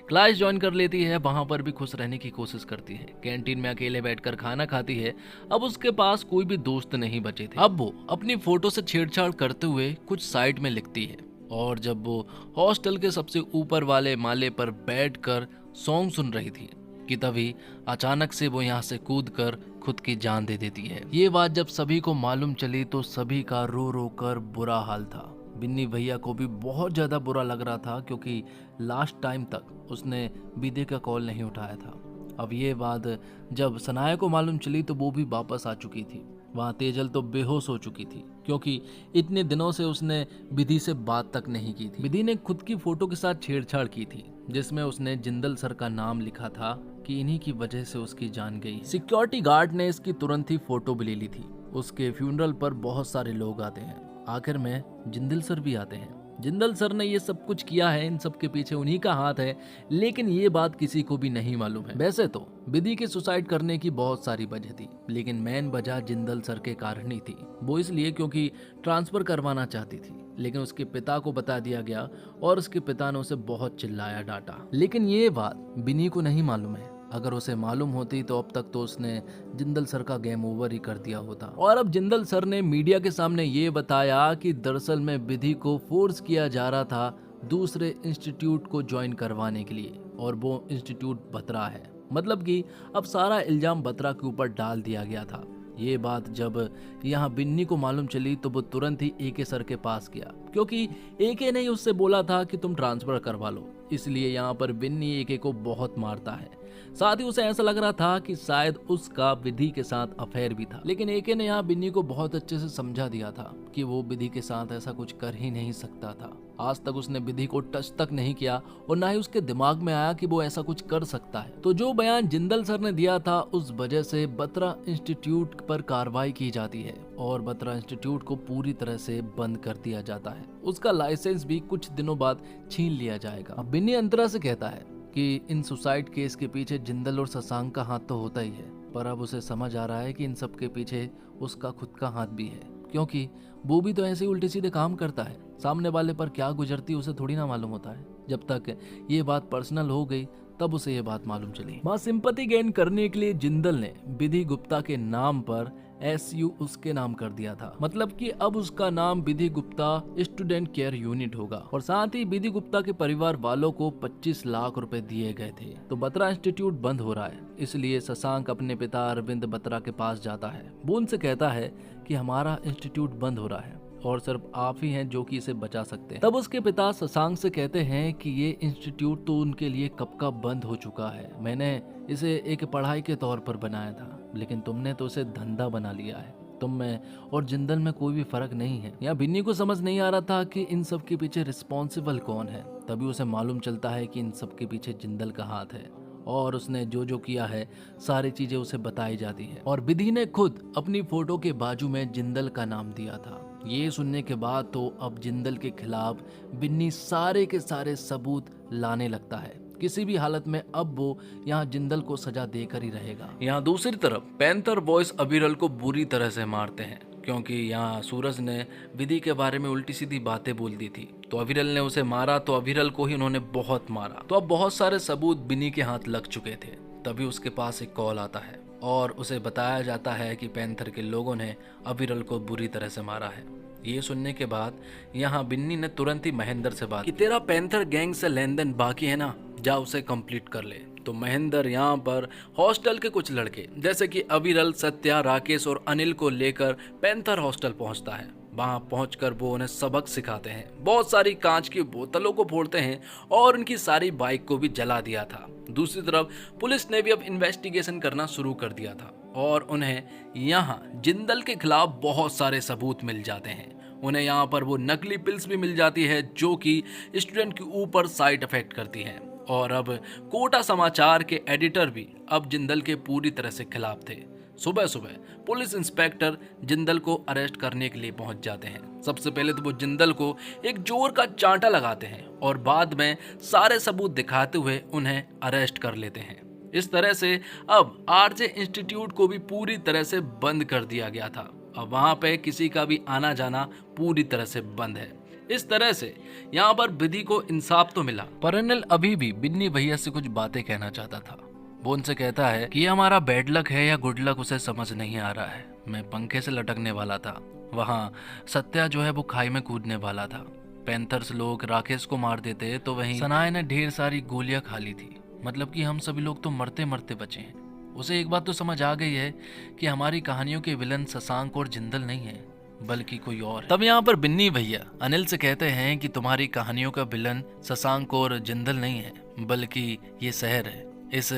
Speaker 1: क्लास ज्वाइन कर लेती है, वहां पर भी खुश रहने की कोशिश करती है। कैंटीन में अकेले बैठकर खाना खाती है। अब उसके पास कोई भी दोस्त नहीं बचे थे। अब वो अपनी फोटो से छेड़छाड़ करते हुए कुछ साइड में लिखती है और जब वो हॉस्टल के सबसे ऊपर वाले माले पर बैठकर सॉन्ग सुन रही थी कि तभी अचानक से वो यहाँ से कूदकर खुद की जान दे देती है। ये बात जब सभी को मालूम चली तो सभी का रो रो कर बुरा हाल था। बिन्नी भैया को भी बहुत ज्यादा बुरा लग रहा था क्योंकि लास्ट टाइम तक उसने विधि का कॉल नहीं उठाया था। अब ये बात जब सनाया को मालूम चली तो वो भी वापस आ चुकी थी। वहाँ तेजल तो बेहोश हो चुकी थी क्योंकि इतने दिनों से उसने विधि से बात तक नहीं की थी। विधि ने खुद की फोटो के साथ छेड़छाड़ की थी जिसमें उसने जिंदल सर का नाम लिखा था कि इन्हीं की वजह से उसकी जान गई। सिक्योरिटी गार्ड ने इसकी तुरंत ही फोटो भी ले ली थी। उसके फ्यूनरल पर बहुत सारे लोग आते हैं, आखिर में जिंदल सर भी आते हैं। जिंदल सर ने ये सब कुछ किया है, इन सब के पीछे उन्हीं का हाथ है, लेकिन ये बात किसी को भी नहीं मालूम है। वैसे तो विधि के सुसाइड करने की बहुत सारी वजह थी, लेकिन मेन वजह जिंदल सर के कारण ही थी। वो इसलिए क्योंकि ट्रांसफर करवाना चाहती थी, लेकिन उसके पिता को बता दिया गया और उसके पिता ने उसे बहुत चिल्लाया डांटा। लेकिन ये बात बिन्नी को नहीं मालूम है। अगर उसे मालूम होती तो अब तक तो उसने जिंदल सर का गेम ओवर ही कर दिया होता। और अब जिंदल सर ने मीडिया के सामने ये बताया कि दरअसल में विधि को फोर्स किया जा रहा था दूसरे इंस्टीट्यूट को ज्वाइन करवाने के लिए, और वो इंस्टीट्यूट बत्रा है। मतलब कि अब सारा इल्जाम बत्रा के ऊपर डाल दिया गया था। ये बात जब यहाँ बिन्नी को मालूम चली तो वो तुरंत ही एके सर के पास गया, क्योंकि एके ने ही उससे बोला था कि तुम ट्रांसफर करवा लो। इसलिए यहाँ पर बिन्नी एके को बहुत मारता है। साथ ही उसे ऐसा लग रहा था कि शायद उसका विधि के साथ अफेयर भी था, लेकिन एके ने यहाँ बिन्नी को बहुत अच्छे से समझा दिया था कि वो विधि के साथ ऐसा कुछ कर ही नहीं सकता था। आज तक उसने विधि को टच तक नहीं किया और ना ही उसके दिमाग में आया कि वो ऐसा कुछ कर सकता है। तो जो बयान जिंदल सर ने दिया था उस वजह से बत्रा इंस्टीट्यूट पर कार्रवाई की जाती है और बत्रा इंस्टीट्यूट को पूरी तरह से बंद कर दिया जाता है। उसका लाइसेंस भी कुछ दिनों बाद छीन लिया जाएगा। अब बिन्नी अंतरा से कहता है कि इन सुसाइड केस के पीछे जिंदल और शशांक का हाथ तो होता ही है, पर अब उसे समझ आ रहा है कि इन सब के पीछे उसका खुद का हाथ भी है, क्योंकि वो भी तो ऐसे उल्टे सीधे काम करता है। सामने वाले पर क्या गुजरती उसे थोड़ी ना मालूम होता है। जब तक ये बात पर्सनल हो गई तब उसे ये बात मालूम चली। वहाँ सिंपैथी गेन करने के लिए जिंदल ने विधि गुप्ता के नाम पर SU उसके नाम कर दिया था, मतलब कि अब उसका नाम विधि गुप्ता स्टूडेंट केयर यूनिट होगा। और साथ ही विधि गुप्ता के परिवार वालों को 25 लाख रुपए दिए गए थे। तो बत्रा इंस्टीट्यूट बंद हो रहा है, इसलिए शशांक अपने पिता अरविंद बत्रा के पास जाता है। वो उनसे कहता है कि हमारा इंस्टीट्यूट बंद हो रहा है और सिर्फ आप ही हैं जो कि इसे बचा सकते हैं। तब उसके पिता शशांक से कहते हैं कि ये इंस्टीट्यूट तो उनके लिए कब का बंद हो चुका है। मैंने इसे एक पढ़ाई के तौर पर बनाया था, लेकिन तुमने तो इसे धंधा बना लिया है। तुम में और जिंदल में कोई भी फर्क नहीं है। यहाँ बिन्नी को समझ नहीं आ रहा था कि इन सब के पीछे रिस्पॉन्सिबल कौन है। तभी उसे मालूम चलता है कि इन सब के पीछे जिंदल का हाथ है और उसने जो जो किया है सारी चीजें उसे बताई जाती है। और विधि ने खुद अपनी फोटो के बाजू में जिंदल का नाम दिया था। ये सुनने के बाद तो अब जिंदल के खिलाफ बिन्नी सारे के सारे सबूत लाने लगता है। किसी भी हालत में अब वो यहाँ जिंदल को सजा देकर ही रहेगा। यहाँ दूसरी तरफ पैंथर बॉयज अविरल को बुरी तरह से मारते हैं, क्योंकि यहाँ सूरज ने विधि के बारे में उल्टी सीधी बातें बोल दी थी। तो अविरल ने उसे मारा, तो अविरल को ही उन्होंने बहुत मारा। तो अब बहुत सारे सबूत बिन्नी के हाथ लग चुके थे। तभी उसके पास एक कॉल आता है और उसे बताया जाता है कि पैंथर के लोगों ने अविरल को बुरी तरह से मारा है। ये सुनने के बाद यहाँ बिन्नी ने तुरंत ही महेंद्र से बात कि तेरा पैंथर गैंग से लेन देन बाकी है ना, जा उसे कंप्लीट कर ले। तो महेंद्र यहाँ पर हॉस्टल के कुछ लड़के जैसे कि अविरल, सत्या, राकेश और अनिल को लेकर पैंथर हॉस्टल पहुँचता है। वहां पहुंचकर वो उन्हें सबक सिखाते हैं। बहुत सारी कांच की बोतलों को फोड़ते हैं और उनकी सारी बाइक को भी जला दिया था। दूसरी तरफ पुलिस ने भी अब इन्वेस्टिगेशन करना शुरू कर दिया था और उन्हें यहाँ जिंदल के खिलाफ बहुत सारे सबूत मिल जाते हैं। उन्हें यहाँ पर वो नकली पिल्स भी मिल जाती है जो कि स्टूडेंट के ऊपर साइड इफेक्ट करती हैं। और अब कोटा समाचार के एडिटर भी अब जिंदल के पूरी तरह से खिलाफ थे। सुबह सुबह पुलिस इंस्पेक्टर जिंदल को अरेस्ट करने के लिए पहुंच जाते हैं। सबसे पहले तो वो जिंदल को एक जोर का चांटा लगाते हैं और बाद में सारे सबूत दिखाते हुए उन्हें अरेस्ट कर लेते हैं। इस तरह से अब आरजे इंस्टीट्यूट को भी पूरी तरह से बंद कर दिया गया था। अब वहां पे किसी का भी आना जाना पूरी तरह से बंद है। इस तरह से यहाँ पर विधि को इंसाफ तो मिला, पर अनिल अभी भी बिन्नी भैया से कुछ बातें कहना चाहता था। वो उनसे कहता है कि हमारा बैड लक है या गुड लक उसे समझ नहीं आ रहा है। मैं पंखे से लटकने वाला था, वहाँ सत्या जो है वो खाई में कूदने वाला था। पैंथर्स लोग राकेश को मार देते तो वहीं सनाए ने ढेर सारी गोलियां खा ली थी। मतलब कि हम सभी लोग तो मरते मरते बचे हैं। उसे एक बात तो समझ आ गई है कि हमारी कहानियों के विलन शशांक और जिंदल नहीं है बल्कि कोई और है। तब यहाँ पर बिन्नी भैया अनिल से कहते हैं कि तुम्हारी कहानियों का विलन शशांक और जिंदल नहीं है बल्कि ये शहर है, इस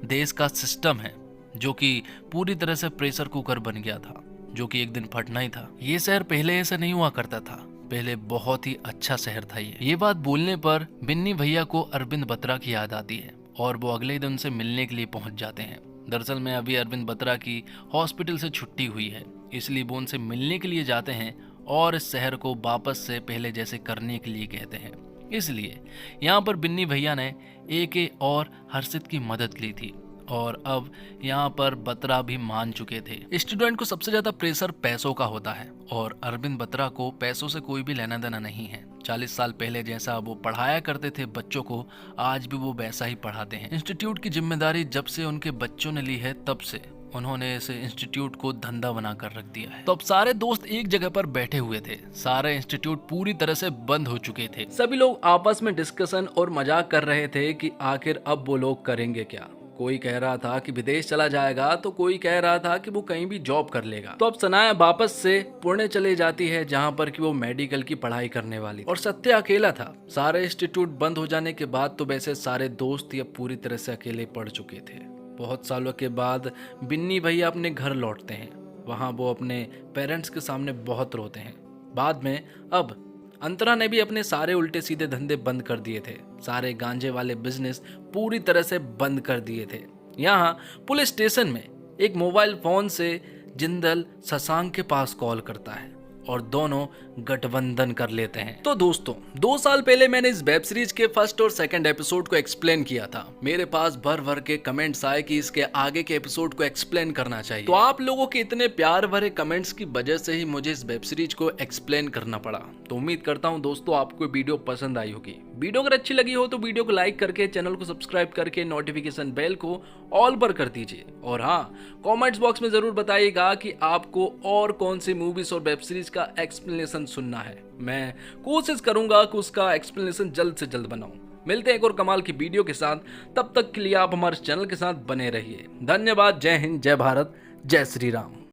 Speaker 1: देश का सिस्टम है जो कि पूरी तरह से प्रेशर कुकर बन गया था, जो कि एक दिन फटना ही था। ये शहर पहले ऐसा नहीं हुआ करता था, पहले बहुत ही अच्छा शहर था ये बात बोलने पर बिन्नी भैया को अरविंद बत्रा की याद आती है और वो अगले दिन उनसे मिलने के लिए पहुंच जाते हैं। दरअसल में अभी अरविंद बत्रा की हॉस्पिटल से छुट्टी हुई है, इसलिए वो उनसे मिलने के लिए जाते हैं और इस शहर को वापस से पहले जैसे करने के लिए कहते हैं। इसलिए यहाँ पर बिन्नी भैया ने एके और हर्षित की मदद ली थी और अब यहाँ पर बत्रा भी मान चुके थे। स्टूडेंट को सबसे ज्यादा प्रेशर पैसों का होता है और अरविंद बत्रा को पैसों से कोई भी लेना देना नहीं है। 40 साल पहले जैसा वो पढ़ाया करते थे बच्चों को, आज भी वो वैसा ही पढ़ाते हैं। इंस्टीट्यूट की जिम्मेदारी जब से उनके बच्चों ने ली है तब से उन्होंने इस इंस्टीट्यूट को धंधा बनाकर रख दिया है। तो अब सारे दोस्त एक जगह पर बैठे हुए थे। सारे इंस्टीट्यूट पूरी तरह से बंद हो चुके थे। सभी लोग आपस में डिस्कशन और मजाक कर रहे थे कि आखिर अब वो लोग करेंगे क्या। कोई कह रहा था कि विदेश चला जाएगा तो कोई कह रहा था कि वो कहीं भी जॉब कर लेगा। तो अब सनाया वापस से पुणे चले जाती है जहाँ पर कि वो मेडिकल की पढ़ाई करने वाली थी और सत्य अकेला था। सारे इंस्टीट्यूट बंद हो जाने के बाद तो वैसे सारे दोस्त अब पूरी तरह से अकेले पड़ चुके थे। बहुत सालों के बाद बिन्नी भैया अपने घर लौटते हैं। वहाँ वो अपने पेरेंट्स के सामने बहुत रोते हैं। बाद में अब अंतरा ने भी अपने सारे उल्टे सीधे धंधे बंद कर दिए थे। सारे गांजे वाले बिजनेस पूरी तरह से बंद कर दिए थे। यहाँ पुलिस स्टेशन में एक मोबाइल फोन से जिंदल शशांक के पास कॉल करता है और दोनों गठबंधन कर लेते हैं। तो दोस्तों 2 साल पहले मैंने इस वेब सीरीज के फर्स्ट और सेकंड एपिसोड को एक्सप्लेन किया था। मेरे पास भर भर के कमेंट्स आए कि इसके आगे के एपिसोड को एक्सप्लेन करना चाहिए। तो आप लोगों के इतने प्यार भरे कमेंट्स की वजह से ही मुझे इस वेब सीरीज को एक्सप्लेन करना पड़ा। तो उम्मीद करता हूँ दोस्तों आपको वीडियो पसंद आई होगी। वीडियो अगर अच्छी लगी हो तो वीडियो को लाइक करके चैनल को सब्सक्राइब करके नोटिफिकेशन बेल को ऑल पर कर दीजिए। और हाँ, कमेंट्स बॉक्स में जरूर बताइएगा कि आपको और कौन सी मूवीज और वेब सीरीज का एक्सप्लेनेशन सुनना है। मैं कोशिश करूंगा कि उसका एक्सप्लेनेशन जल्द से जल्द बनाऊं। मिलते हैं एक और कमाल की वीडियो के साथ। तब तक के लिए आप हमारे चैनल के साथ बने रहिए। धन्यवाद। जय हिंद, जय भारत, जय श्री राम।